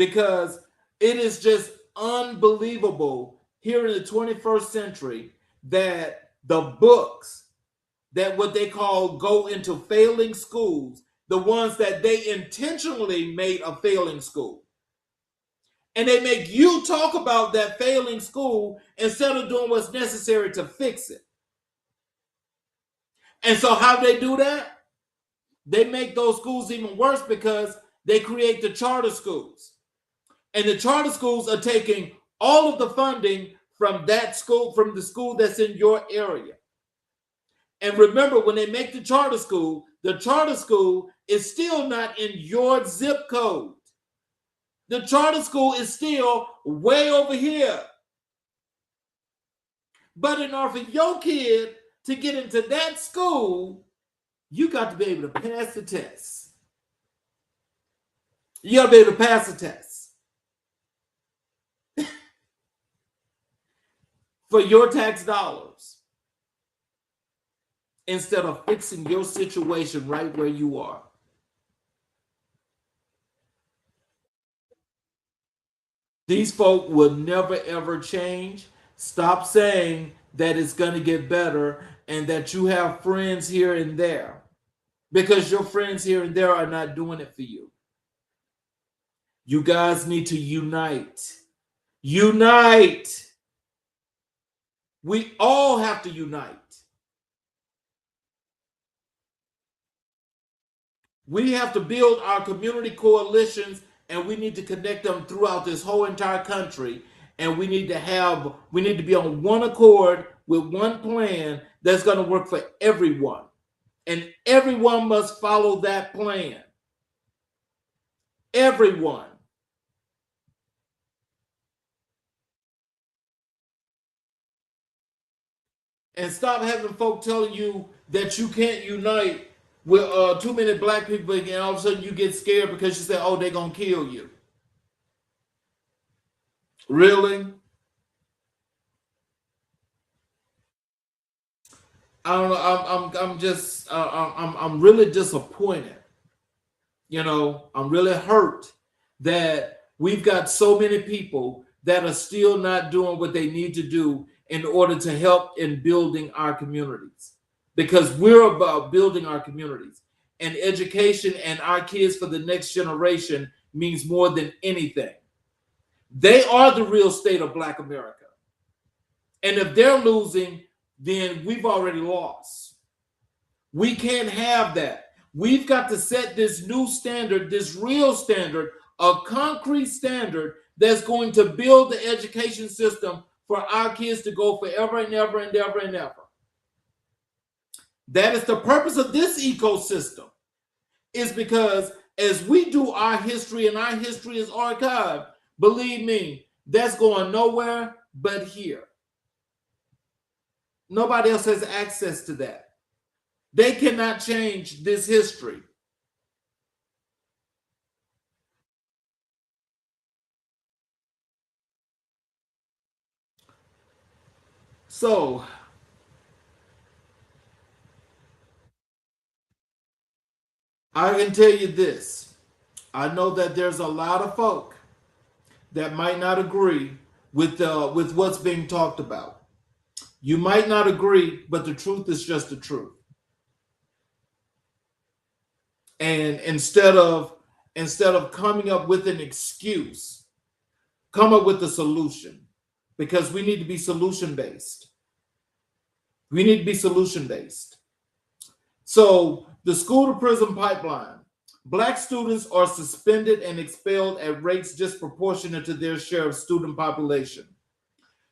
because it is just unbelievable here in the 21st century that the books that what they call go into failing schools, the ones that they intentionally made a failing school. And they make you talk about that failing school instead of doing what's necessary to fix it. And so how do they do that? They make those schools even worse because they create the charter schools. And the charter schools are taking all of the funding from that school, from the school that's in your area. And remember, when they make the charter school is still not in your zip code. The charter school is still way over here. But in order for your kid to get into that school, you got to be able to pass the test. You got to be able to pass the test. For your tax dollars. Instead of fixing your situation right where you are. These folk will never ever change. Stop saying that it's going to get better and that you have friends here and there, because your friends here and there are not doing it for you. You guys need to unite. Unite. We all have to unite. We have to build our community coalitions, and we need to connect them throughout this whole entire country. And we need to be on one accord with one plan that's going to work for everyone. And everyone must follow that plan. Everyone. And stop having folk telling you that you can't unite with too many black people, and all of a sudden you get scared because you say, oh, they're going to kill you. Really? I don't know. I'm really disappointed. You know, I'm really hurt that we've got so many people that are still not doing what they need to do in order to help in building our communities. Because we're about building our communities. And education and our kids for the next generation means more than anything. They are the real state of Black America. And if they're losing, then we've already lost. We can't have that. We've got to set this new standard, this real standard, a concrete standard that's going to build the education system for our kids to go forever and ever and ever and ever. That is the purpose of this ecosystem, is because as we do our history and our history is archived, believe me, that's going nowhere but here. Nobody else has access to that. They cannot change this history. So, I can tell you this. I know that there's a lot of folk that might not agree with what's being talked about. You might not agree, but the truth is just the truth. And instead of coming up with an excuse, come up with a solution, because we need to be solution based. We need to be solution based. So the school to prison pipeline. Black students are suspended and expelled at rates disproportionate to their share of student population.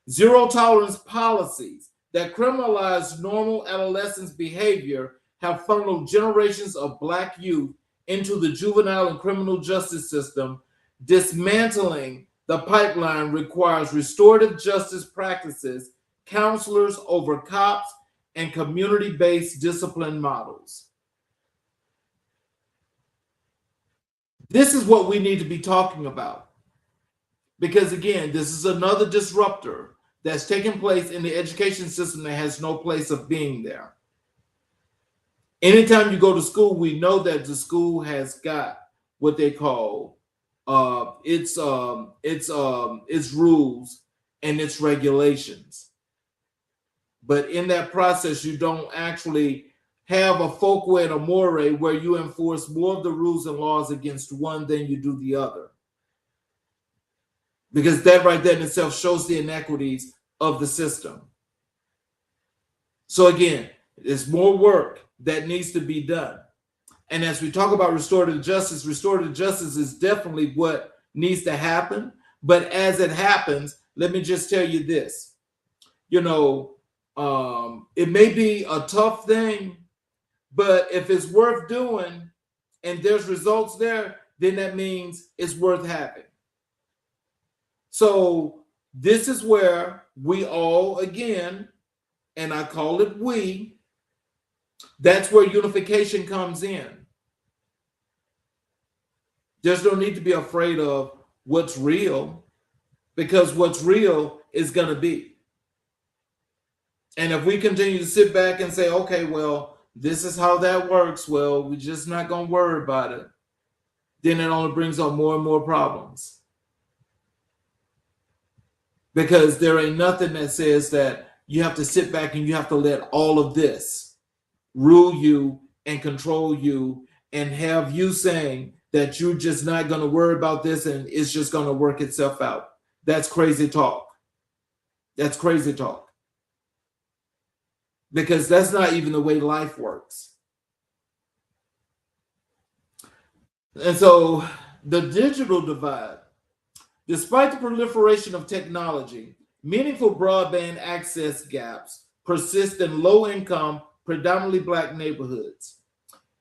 Zero tolerance policies that criminalize normal adolescence behavior have funneled generations of Black youth into the juvenile and criminal justice system. Dismantling the pipeline requires restorative justice practices, counselors over cops, and community-based discipline models. This is what we need to be talking about. Because again, this is another disruptor that's taking place in the education system that has no place of being there. Anytime you go to school, we know that the school has got what they call its rules and its regulations. But in that process, you don't actually have a focal and a moray where you enforce more of the rules and laws against one than you do the other. Because that right there in itself shows the inequities of the system. So again, there's more work that needs to be done. And as we talk about restorative justice is definitely what needs to happen. But as it happens, let me just tell you this. You know, it may be a tough thing, but if it's worth doing and there's results there, then that means it's worth having. So this is where we all, again, and I call it we, that's where unification comes in. There's no need to be afraid of what's real, because what's real is going to be. And if we continue to sit back and say, okay, well, this is how that works, well, we're just not going to worry about it, then it only brings up more and more problems. Because there ain't nothing that says that you have to sit back and you have to let all of this rule you and control you and have you saying that you're just not going to worry about this and it's just going to work itself out. That's crazy talk. That's crazy talk. Because that's not even the way life works. And so the digital divide, despite the proliferation of technology, meaningful broadband access gaps persist in low-income, predominantly Black neighborhoods.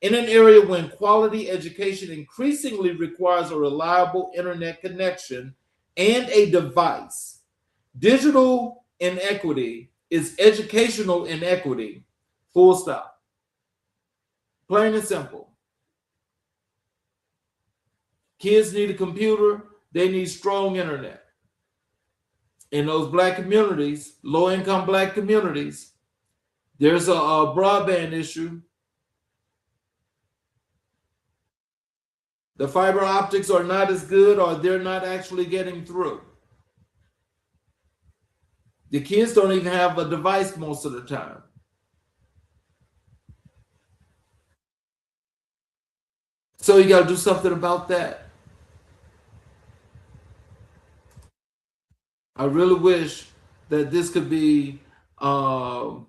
In an area when quality education increasingly requires a reliable internet connection and a device, digital inequity is educational inequity, full stop. Plain and simple. Kids need a computer, they need strong internet. In those Black communities, low-income Black communities, there's a broadband issue. The fiber optics are not as good, or they're not actually getting through. The kids don't even have a device most of the time. So you got to do something about that. I really wish that this could be, that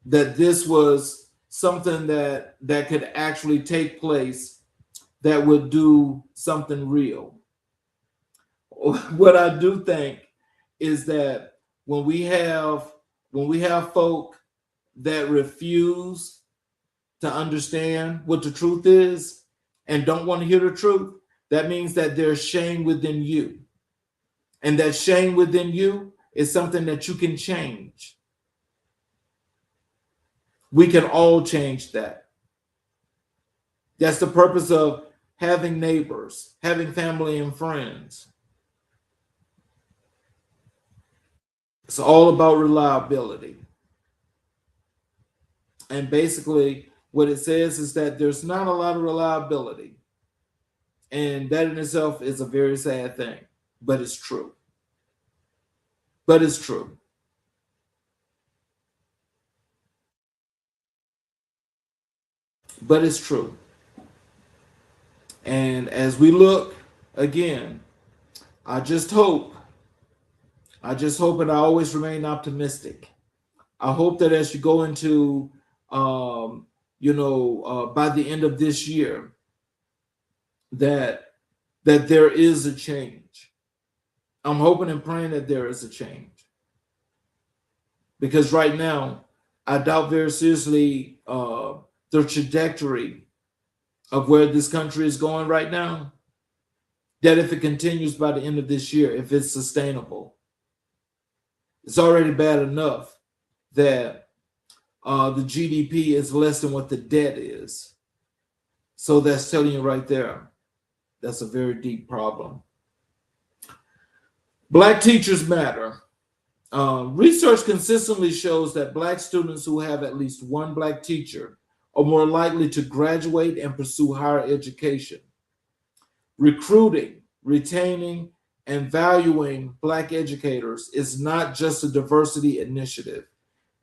this was something that could actually take place that would do something real. What I do think is that when we have folk that refuse to understand what the truth is and don't want to hear the truth, that means that there's shame within you. And that shame within you is something that you can change. We can all change that. That's the purpose of having neighbors, having family and friends. It's all about reliability. And basically, what it says is that there's not a lot of reliability. And that in itself is a very sad thing, but it's true. But it's true. But it's true. And as we look again, I just hope and I always remain optimistic. I hope that as you go into, by the end of this year, that there is a change. I'm hoping and praying that there is a change. Because right now, I doubt very seriously the trajectory of where this country is going right now, that if it continues by the end of this year, if it's sustainable. It's already bad enough that the GDP is less than what the debt is. So that's telling you right there, that's a very deep problem. Black teachers matter. Research consistently shows that Black students who have at least one Black teacher are more likely to graduate and pursue higher education. Recruiting, retaining, and valuing Black educators is not just a diversity initiative.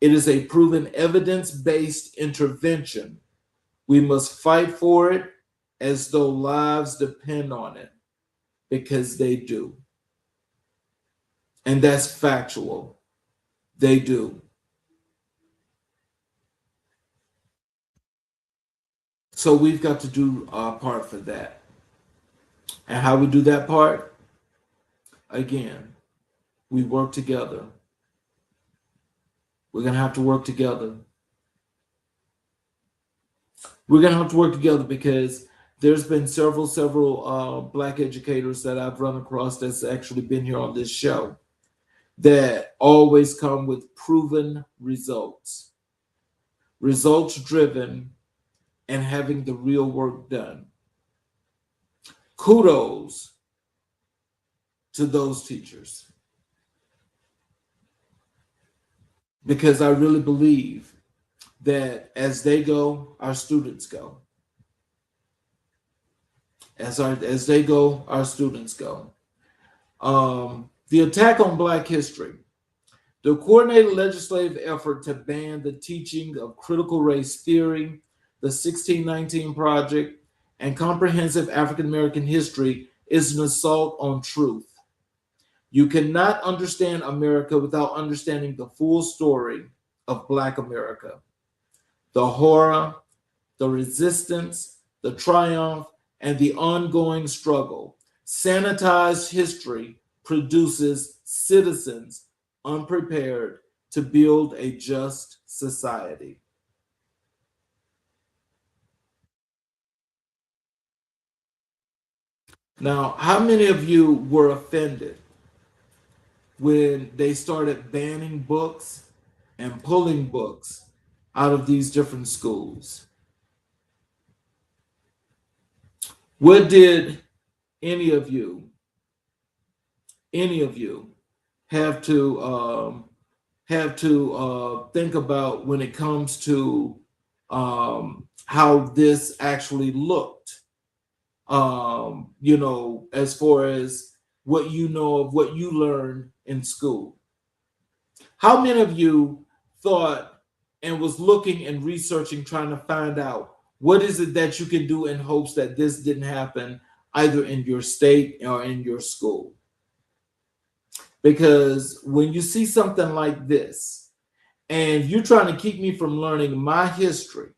It is a proven evidence-based intervention. We must fight for it as though lives depend on it, because they do. And that's factual. They do. So we've got to do our part for that. And how we do that part? Again, we work together. We're going to have to work together. We're going to have to work together because there's been several Black educators that I've run across that's actually been here on this show that always come with proven results, results driven, and having the real work done. Kudos to those teachers, because I really believe that as they go, our students go. As they go, our students go. The attack on Black history. The coordinated legislative effort to ban the teaching of critical race theory, the 1619 Project, and comprehensive African American history is an assault on truth. You cannot understand America without understanding the full story of Black America. The horror, the resistance, the triumph, and the ongoing struggle. Sanitized history produces citizens unprepared to build a just society. Now, how many of you were offended when they started banning books and pulling books out of these different schools? What did any of you have to think about when it comes to how this actually looked? As far as what you know of what you learned in school. How many of you thought and was looking and researching, trying to find out what is it that you can do in hopes that this didn't happen either in your state or in your school? Because when you see something like this and you're trying to keep me from learning my history,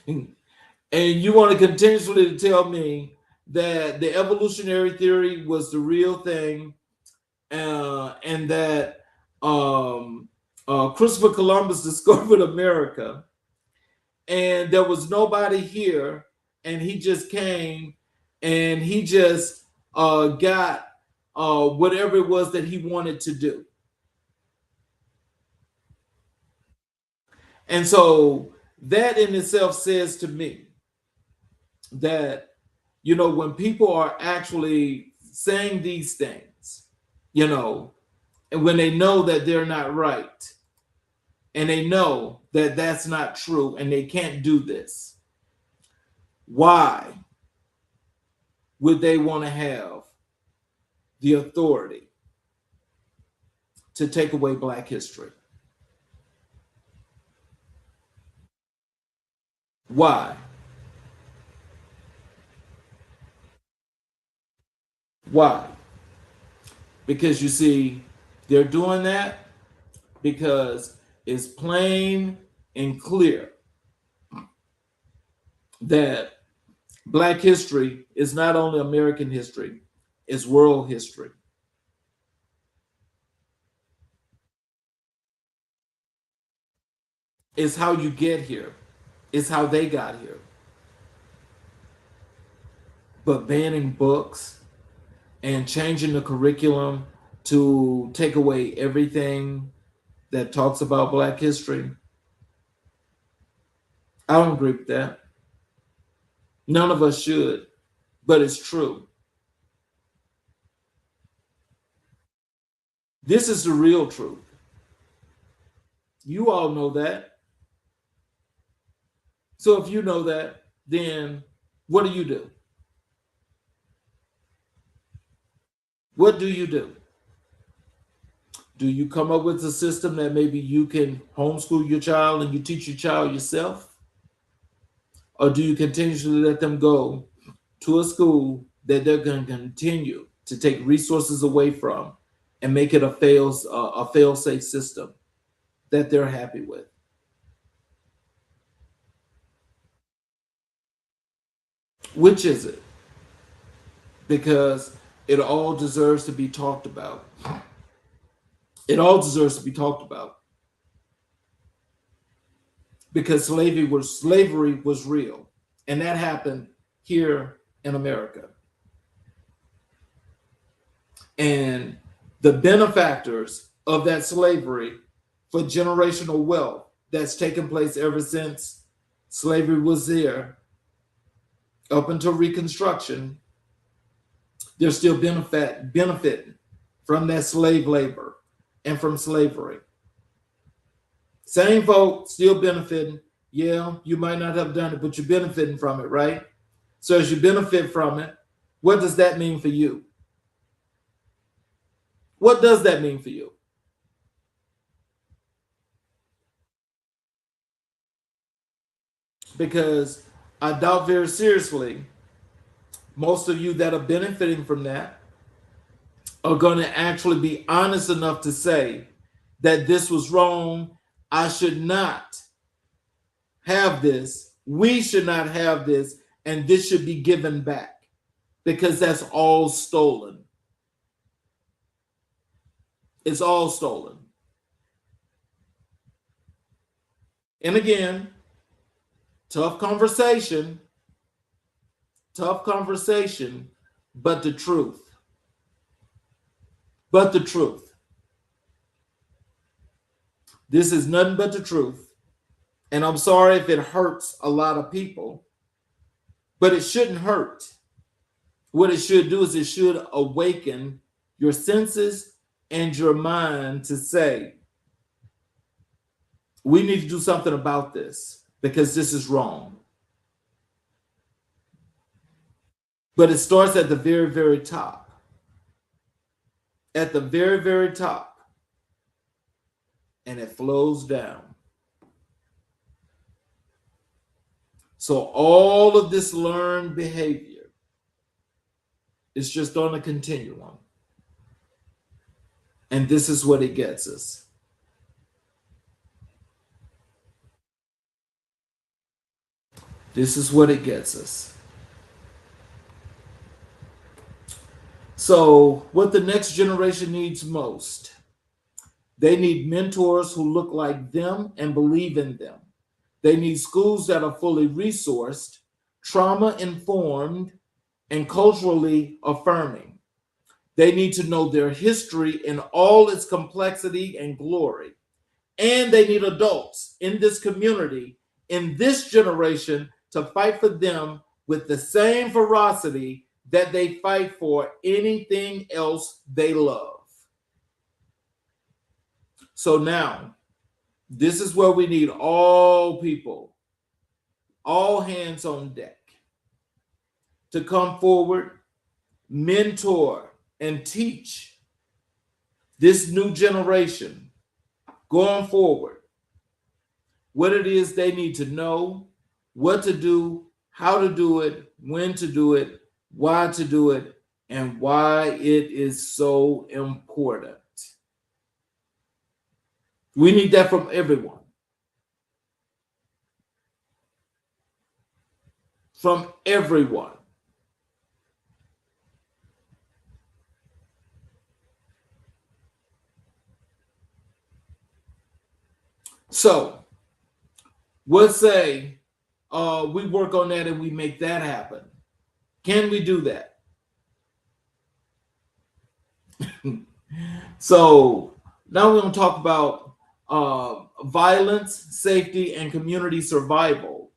and you want to continuously tell me that the evolutionary theory was the real thing, and that Christopher Columbus discovered America, and there was nobody here, and he just came, and he just got whatever it was that he wanted to do. And so that in itself says to me that, when people are actually saying these things, and when they know that they're not right, and they know that that's not true, and they can't do this, why would they want to have the authority to take away Black history? Why? Why? Because you see, they're doing that because it's plain and clear that Black history is not only American history, it's world history. It's how you get here. It's how they got here. But banning books and changing the curriculum to take away everything that talks about Black history, I don't agree with that. None of us should, but it's true. This is the real truth. You all know that. So if you know that, then what do you do? What do you do? Do you come up with a system that maybe you can homeschool your child and you teach your child yourself? Or do you continuously let them go to a school that they're going to continue to take resources away from and make it a fail-safe system that they're happy with? Which is it? Because it all deserves to be talked about. It all deserves to be talked about. Because slavery was real. And that happened here in America. And the benefactors of that slavery for generational wealth that's taken place ever since slavery was there up until Reconstruction, they're still benefiting from that slave labor and from slavery. Same folk still benefiting. Yeah, you might not have done it, but you're benefiting from it, right? So as you benefit from it, what does that mean for you? What does that mean for you? Because I doubt very seriously most of you that are benefiting from that are going to actually be honest enough to say that this was wrong. I should not have this. We should not have this. And this should be given back because that's all stolen. It's all stolen. And again, tough conversation, but the truth. But the truth. This is nothing but the truth. And I'm sorry if it hurts a lot of people, but it shouldn't hurt. What it should do is it should awaken your senses and your mind to say, we need to do something about this because this is wrong. But it starts at the very, very top. At the very, very top. And it flows down. So all of this learned behavior is just on a continuum. And this is what it gets us. This is what it gets us. So what the next generation needs most, they need mentors who look like them and believe in them. They need schools that are fully resourced, trauma-informed, and culturally affirming. They need to know their history in all its complexity and glory. And they need adults in this community, in this generation, to fight for them with the same ferocity that they fight for anything else they love. So now, this is where we need all people, all hands on deck, to come forward, mentor, and teach this new generation going forward what it is they need to know, what to do, how to do it, when to do it, why to do it, and why it is so important. We need that from everyone. From everyone. So, let's say we work on that and we make that happen. Can we do that? So, now we're going to talk about violence, safety, and community survival,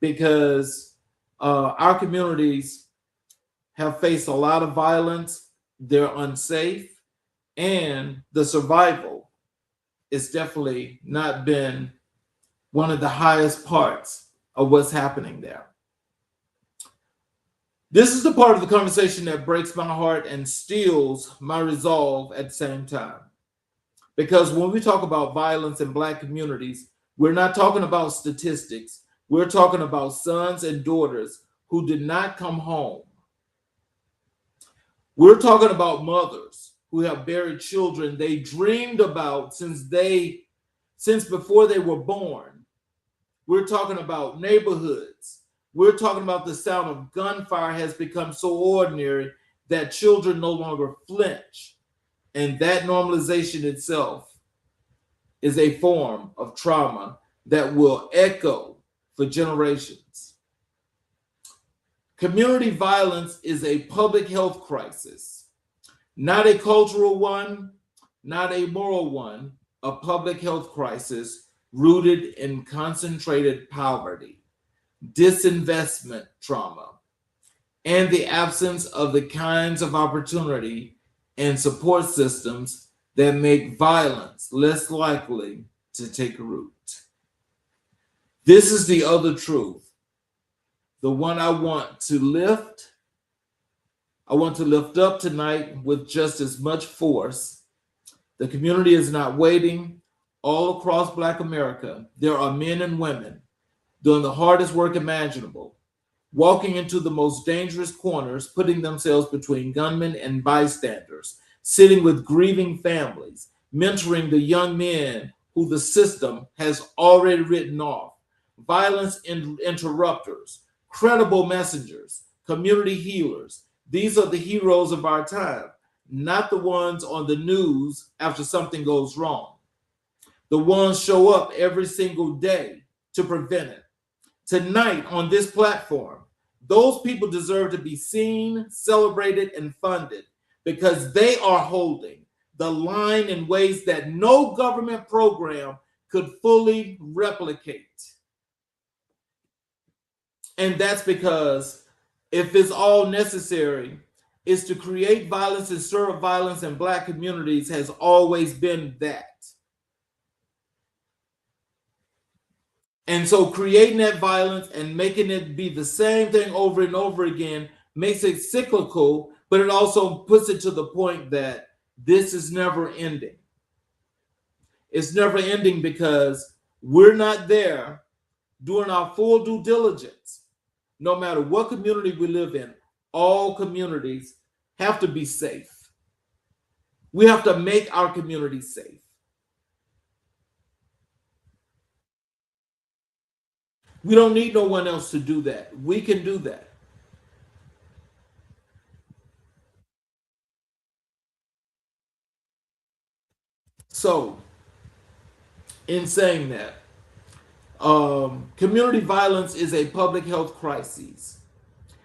because our communities have faced a lot of violence, they're unsafe, and the survival is definitely not been one of the highest parts of what's happening there. This is the part of the conversation that breaks my heart and steals my resolve at the same time. Because when we talk about violence in Black communities, we're not talking about statistics. We're talking about sons and daughters who did not come home. We're talking about mothers who have buried children they dreamed about since before they were born. We're talking about neighborhoods. We're talking about the sound of gunfire has become so ordinary that children no longer flinch. And that normalization itself is a form of trauma that will echo for generations. Community violence is a public health crisis, not a cultural one, not a moral one, a public health crisis rooted in concentrated poverty, disinvestment trauma, and the absence of the kinds of opportunity and support systems that make violence less likely to take root. This is the other truth, the one I want to lift. I want to lift up tonight with just as much force. The community is not waiting. All across Black America, there are men and women doing the hardest work imaginable, walking into the most dangerous corners, putting themselves between gunmen and bystanders, sitting with grieving families, mentoring the young men who the system has already written off, violence interrupters, credible messengers, community healers. These are the heroes of our time, not the ones on the news after something goes wrong. The ones show up every single day to prevent it. Tonight on this platform, those people deserve to be seen, celebrated, and funded because they are holding the line in ways that no government program could fully replicate. And that's because if it's all necessary, is to create violence and stir up violence in Black communities has always been that. And so creating that violence and making it be the same thing over and over again makes it cyclical, but it also puts it to the point that this is never ending. It's never ending because we're not there doing our full due diligence. No matter what community we live in, all communities have to be safe. We have to make our community safe. We don't need no one else to do that. We can do that. So, in saying that, community violence is a public health crisis.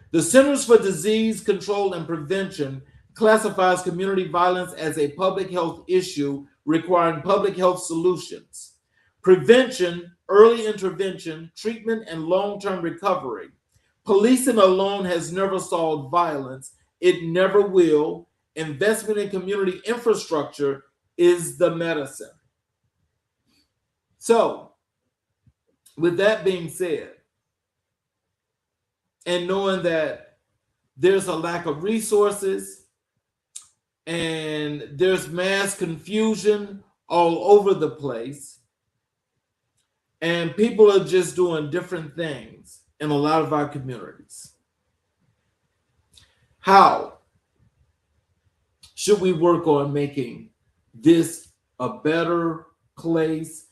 The Centers for Disease Control and Prevention classifies community violence as a public health issue requiring public health solutions. Prevention, early intervention, treatment, and long-term recovery. Policing alone has never solved violence. It never will. Investment in community infrastructure is the medicine. So, with that being said, and knowing that there's a lack of resources and there's mass confusion all over the place, and people are just doing different things in a lot of our communities. How should we work on making this a better place,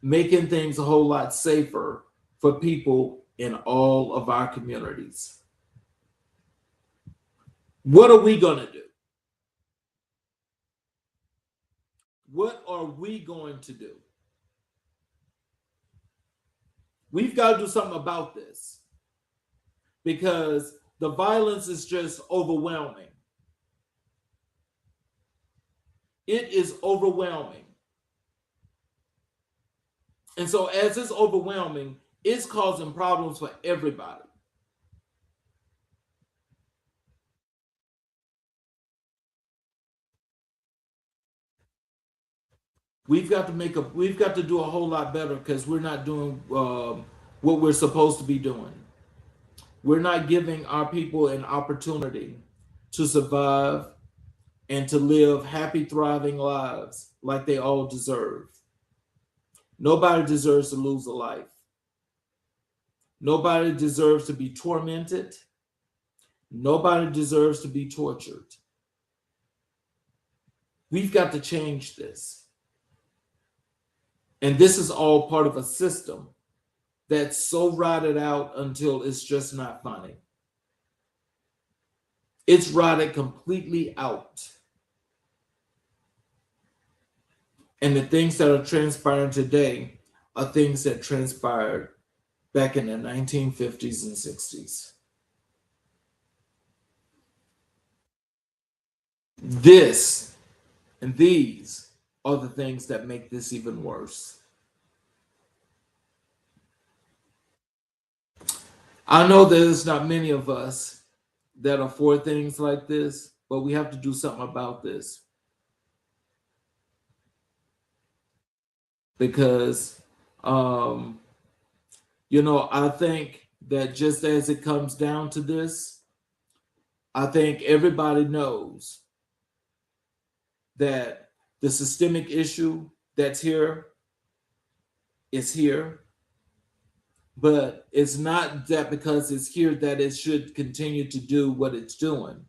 making things a whole lot safer for people in all of our communities? What are we going to do? What are we going to do? We've got to do something about this because the violence is just overwhelming. It is overwhelming. And so as it's overwhelming, it's causing problems for everybody. We've got to do a whole lot better because we're not doing what we're supposed to be doing. We're not giving our people an opportunity to survive and to live happy, thriving lives like they all deserve. Nobody deserves to lose a life. Nobody deserves to be tormented. Nobody deserves to be tortured. We've got to change this. And this is all part of a system that's so rotted out until it's just not funny. It's rotted completely out. And the things that are transpiring today are things that transpired back in the 1950s and 60s. This and these are the things that make this even worse. I know there's not many of us that are for things like this, but we have to do something about this. Because, I think that just as it comes down to this, I think everybody knows that the systemic issue that's here is here, but it's not that because it's here that it should continue to do what it's doing.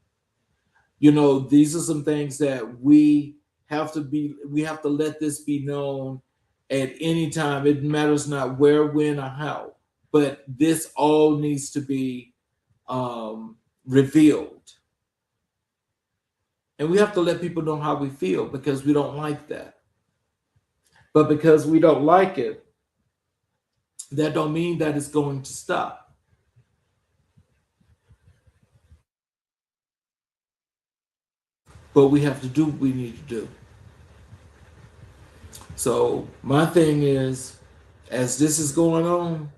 These are some things that we have to let this be known at any time. It matters not where, when, or how, but this all needs to be revealed. And we have to let people know how we feel because we don't like that. But because we don't like it, that don't mean that it's going to stop. But we have to do what we need to do. So my thing is, as this is going on,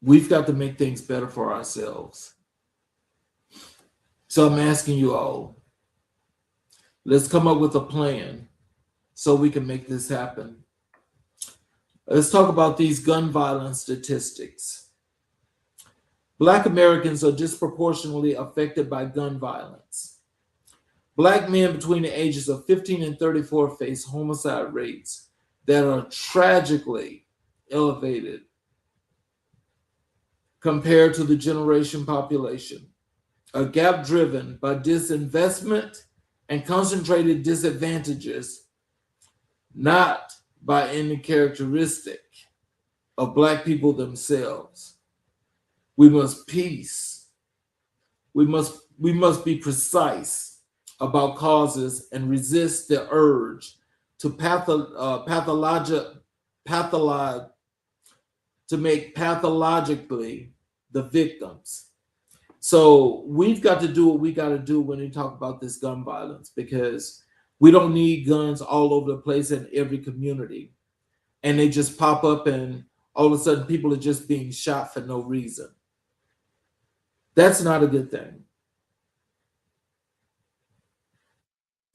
we've got to make things better for ourselves. So I'm asking you all, let's come up with a plan so we can make this happen. Let's talk about these gun violence statistics. Black Americans are disproportionately affected by gun violence. Black men between the ages of 15 and 34 face homicide rates that are tragically elevated compared to the generation population, a gap driven by disinvestment and concentrated disadvantages, not by any characteristic of Black people themselves. We must peace. We must be precise about causes and resist the urge to make pathologically the victims. So we've got to do what we got to do when we talk about this gun violence, because we don't need guns all over the place in every community. And they just pop up and all of a sudden people are just being shot for no reason. That's not a good thing.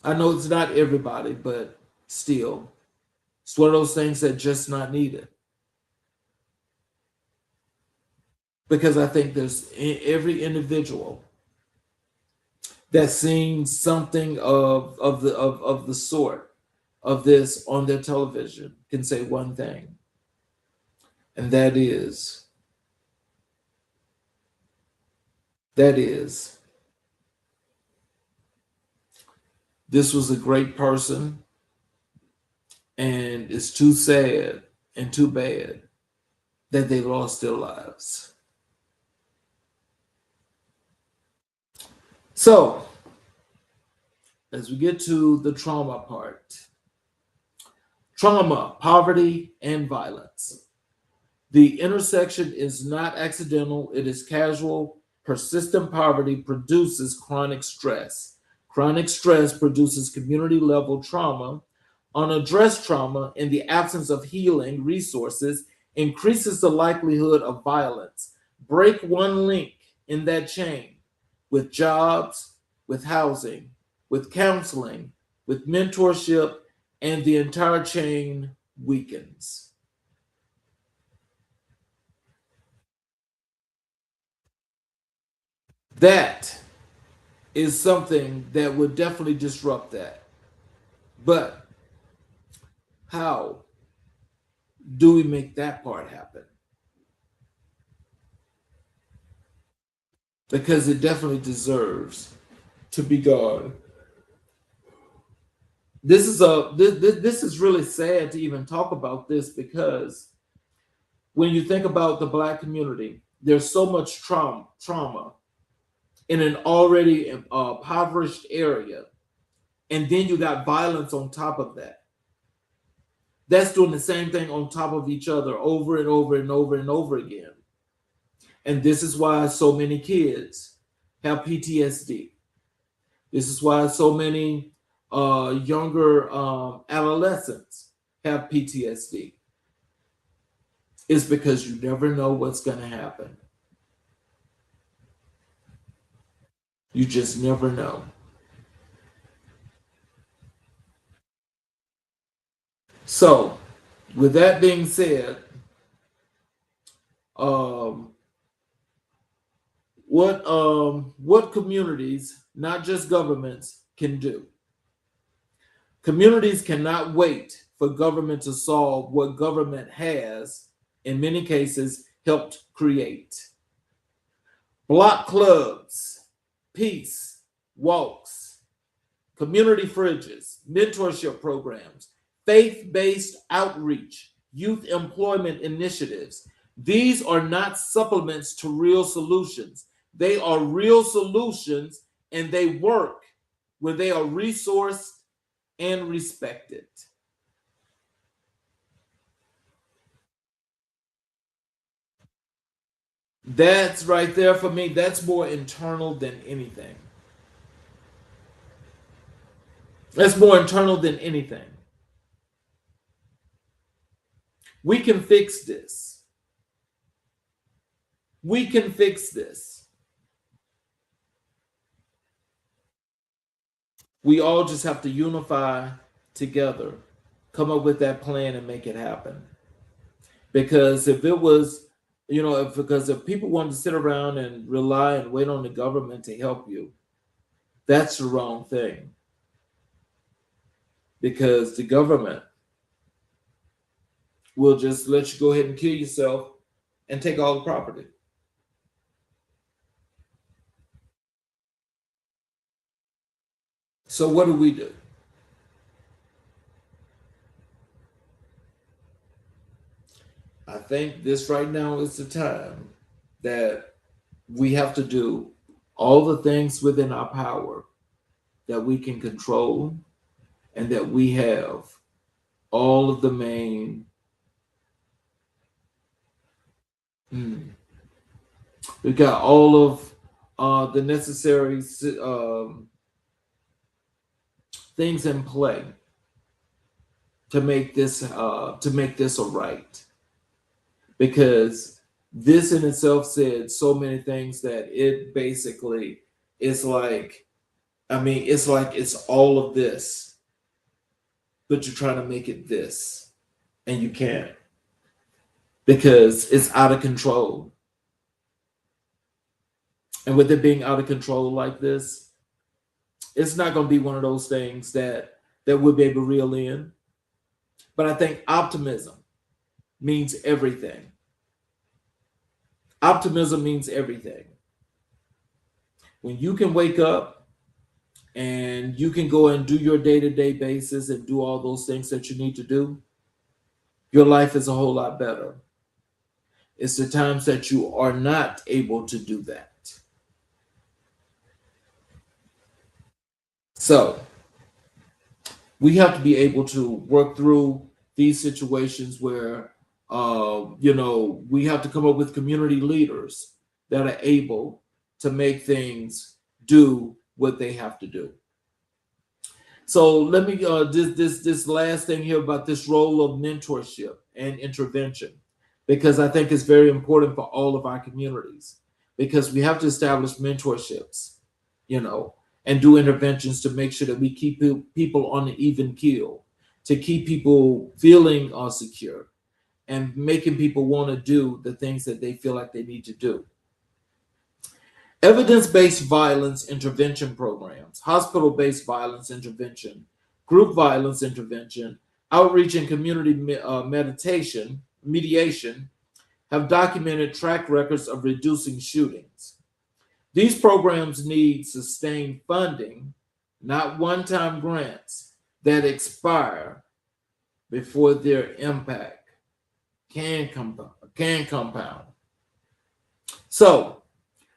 I know it's not everybody, but still, it's one of those things that just not needed. Because I think there's every individual that's seen something of the sort of this on their television can say one thing, and that is this was a great person, and it's too sad and too bad that they lost their lives. So, as we get to the trauma part, trauma, poverty, and violence. The intersection is not accidental, it is casual. Persistent poverty produces chronic stress. Chronic stress produces community-level trauma. Unaddressed trauma, in the absence of healing resources, increases the likelihood of violence. Break one link in that chain with jobs, with housing, with counseling, with mentorship, and the entire chain weakens. That is something that would definitely disrupt that. But how do we make that part happen? Because it definitely deserves to be gone. This is really sad to even talk about this, because when you think about the Black community, there's so much trauma in an already impoverished area, and then you got violence on top of that. That's doing the same thing on top of each other over and over and over and over again. And this is why so many kids have PTSD. This is why so many younger adolescents have PTSD. It's because you never know what's going to happen. You just never know. So, with that being said, what communities, not just governments, can do? Communities cannot wait for government to solve what government has, in many cases, helped create. Block clubs, peace walks, community fridges, mentorship programs, faith-based outreach, youth employment initiatives. These are not supplements to real solutions. They are real solutions, and they work when they are resourced and respected. That's right there for me. That's more internal than anything. That's more internal than anything. We can fix this. We can fix this. We all just have to unify together, come up with that plan and make it happen. Because if it was, because if people wanted to sit around and rely and wait on the government to help you, that's the wrong thing. Because the government will just let you go ahead and kill yourself and take all the property. So what do? I think this right now is the time that we have to do all the things within our power that we can control, and that we have all of the main we got all of the necessary things in play to make this a right. Because this in itself said so many things that it basically is like, it's all of this, but you're trying to make it this, and you can't, because it's out of control. And with it being out of control like this, it's not going to be one of those things that we'll be able to reel in. But I think optimism means everything. Optimism means everything. When you can wake up and you can go and do your day-to-day basis and do all those things that you need to do, your life is a whole lot better. It's the times that you are not able to do that. So we have to be able to work through these situations where, we have to come up with community leaders that are able to make things do what they have to do. So let me this last thing here about this role of mentorship and intervention, because I think it's very important for all of our communities, because we have to establish mentorships, and do interventions to make sure that we keep people on an even keel, to keep people feeling secure, and making people want to do the things that they feel like they need to do. Evidence-based violence intervention programs, hospital-based violence intervention, group violence intervention, outreach and community mediation have documented track records of reducing shootings. These programs need sustained funding, not one-time grants that expire before their impact can compound. So,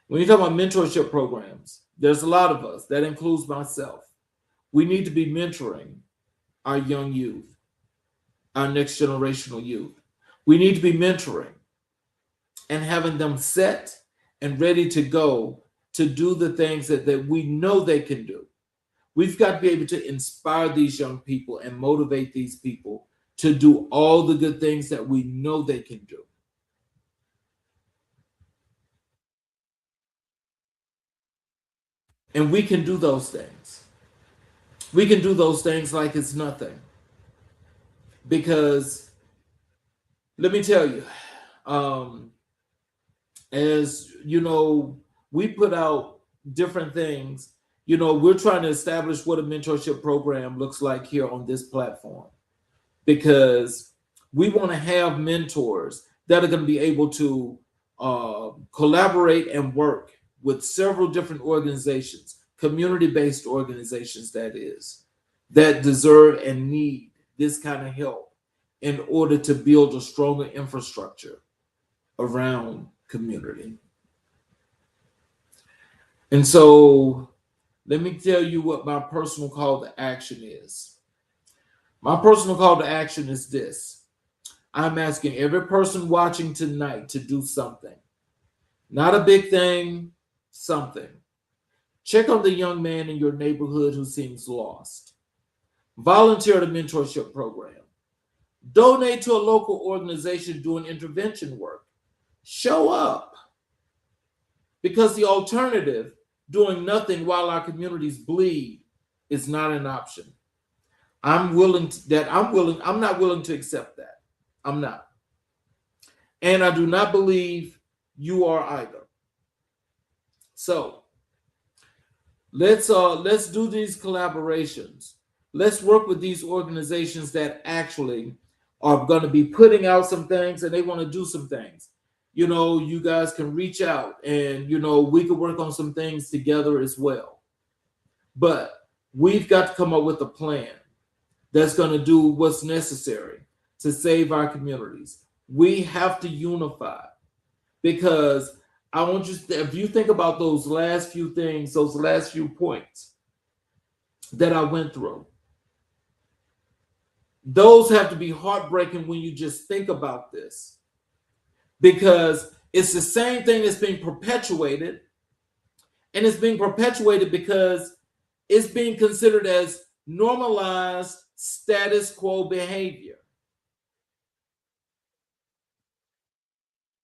when you talk about mentorship programs, there's a lot of us, that includes myself. We need to be mentoring our young youth, our next generational youth. We need to be mentoring and having them set and ready to go to do the things that we know they can do. We've got to be able to inspire these young people and motivate these people to do all the good things that we know they can do. And we can do those things. We can do those things like it's nothing. Because let me tell you, as you know, we put out different things. You know, we're trying to establish what a mentorship program looks like here on this platform, because we want to have mentors that are going to be able to collaborate and work with several different organizations, community-based organizations, that deserve and need this kind of help in order to build a stronger infrastructure around community. And so let me tell you what my personal call to action is. My personal call to action is this. I'm asking every person watching tonight to do something. Not a big thing, something. Check on the young man in your neighborhood who seems lost. Volunteer at a mentorship program. Donate to a local organization doing intervention work. Show up. Because the alternative, doing nothing while our communities bleed, is not an option. I'm not willing to accept that. I'm not. And I do not believe you are either. So let's do these collaborations. Let's work with these organizations that actually are going to be putting out some things and they want to do some things. You know, you guys can reach out and, you know, we could work on some things together as well. But we've got to come up with a plan that's going to do what's necessary to save our communities. We have to unify, because I want you to, if you think about those last few things, those last few points that I went through, those have to be heartbreaking when you just think about this, because it's the same thing that's being perpetuated, and it's being perpetuated because it's being considered as normalized status quo behavior.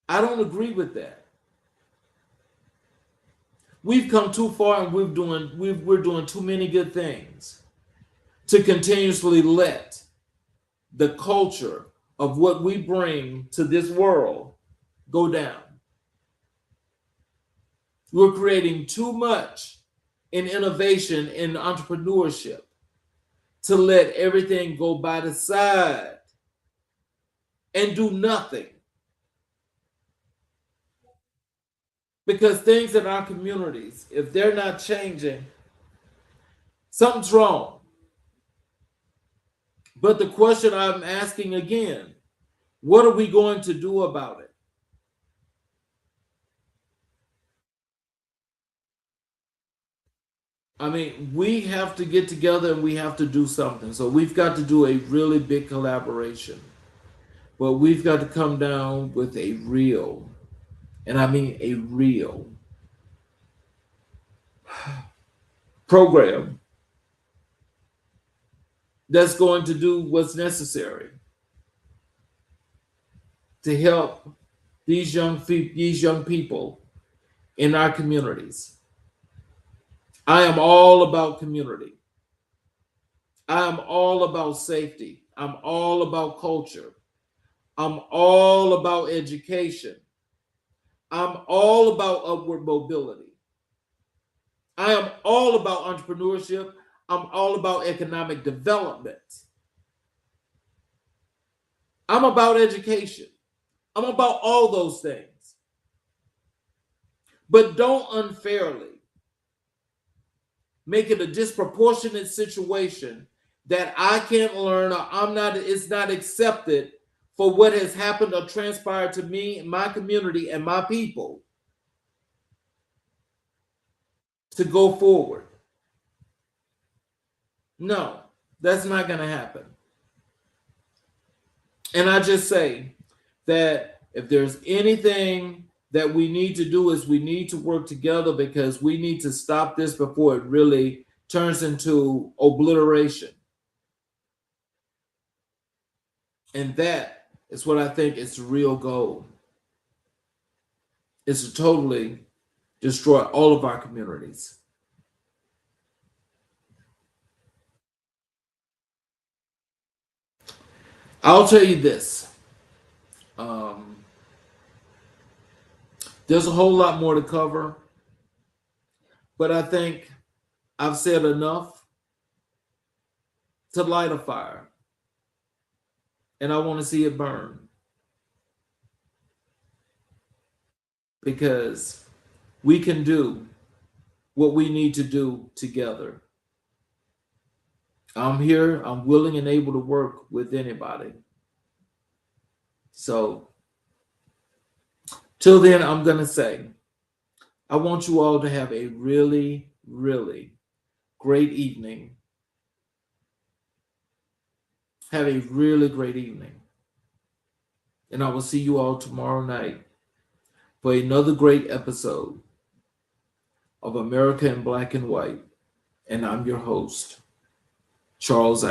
I don't agree with that. We've come too far and we're doing too many good things to continuously let the culture of what we bring to this world go down. We're creating too much in innovation and entrepreneurship to let everything go by the side and do nothing. Because things in our communities, if they're not changing, something's wrong. But the question I'm asking again, what are we going to do about it? I mean, we have to get together and we have to do something. So we've got to do a really big collaboration. But we've got to come down with a real, and I mean a real, program that's going to do what's necessary to help these young people in our communities. I am all about community. I am all about safety. I'm all about culture. I'm all about education. I'm all about upward mobility. I am all about entrepreneurship. I'm all about economic development. I'm about education. I'm about all those things. But don't unfairly make it a disproportionate situation that I can't learn or it's not accepted for what has happened or transpired to me, my community, and my people to go forward. No, that's not going to happen. And I just say that if there's anything that we need to do is we need to work together, because we need to stop this before it really turns into obliteration. And that is what I think is the real goal, is to totally destroy all of our communities. I'll tell you this. There's a whole lot more to cover, but I think I've said enough to light a fire, and I want to see it burn, because we can do what we need to do together. I'm here, I'm willing and able to work with anybody. So, till then, I'm going to say, I want you all to have a really, really great evening. Have a really great evening. And I will see you all tomorrow night for another great episode of America in Black and White. And I'm your host, Charles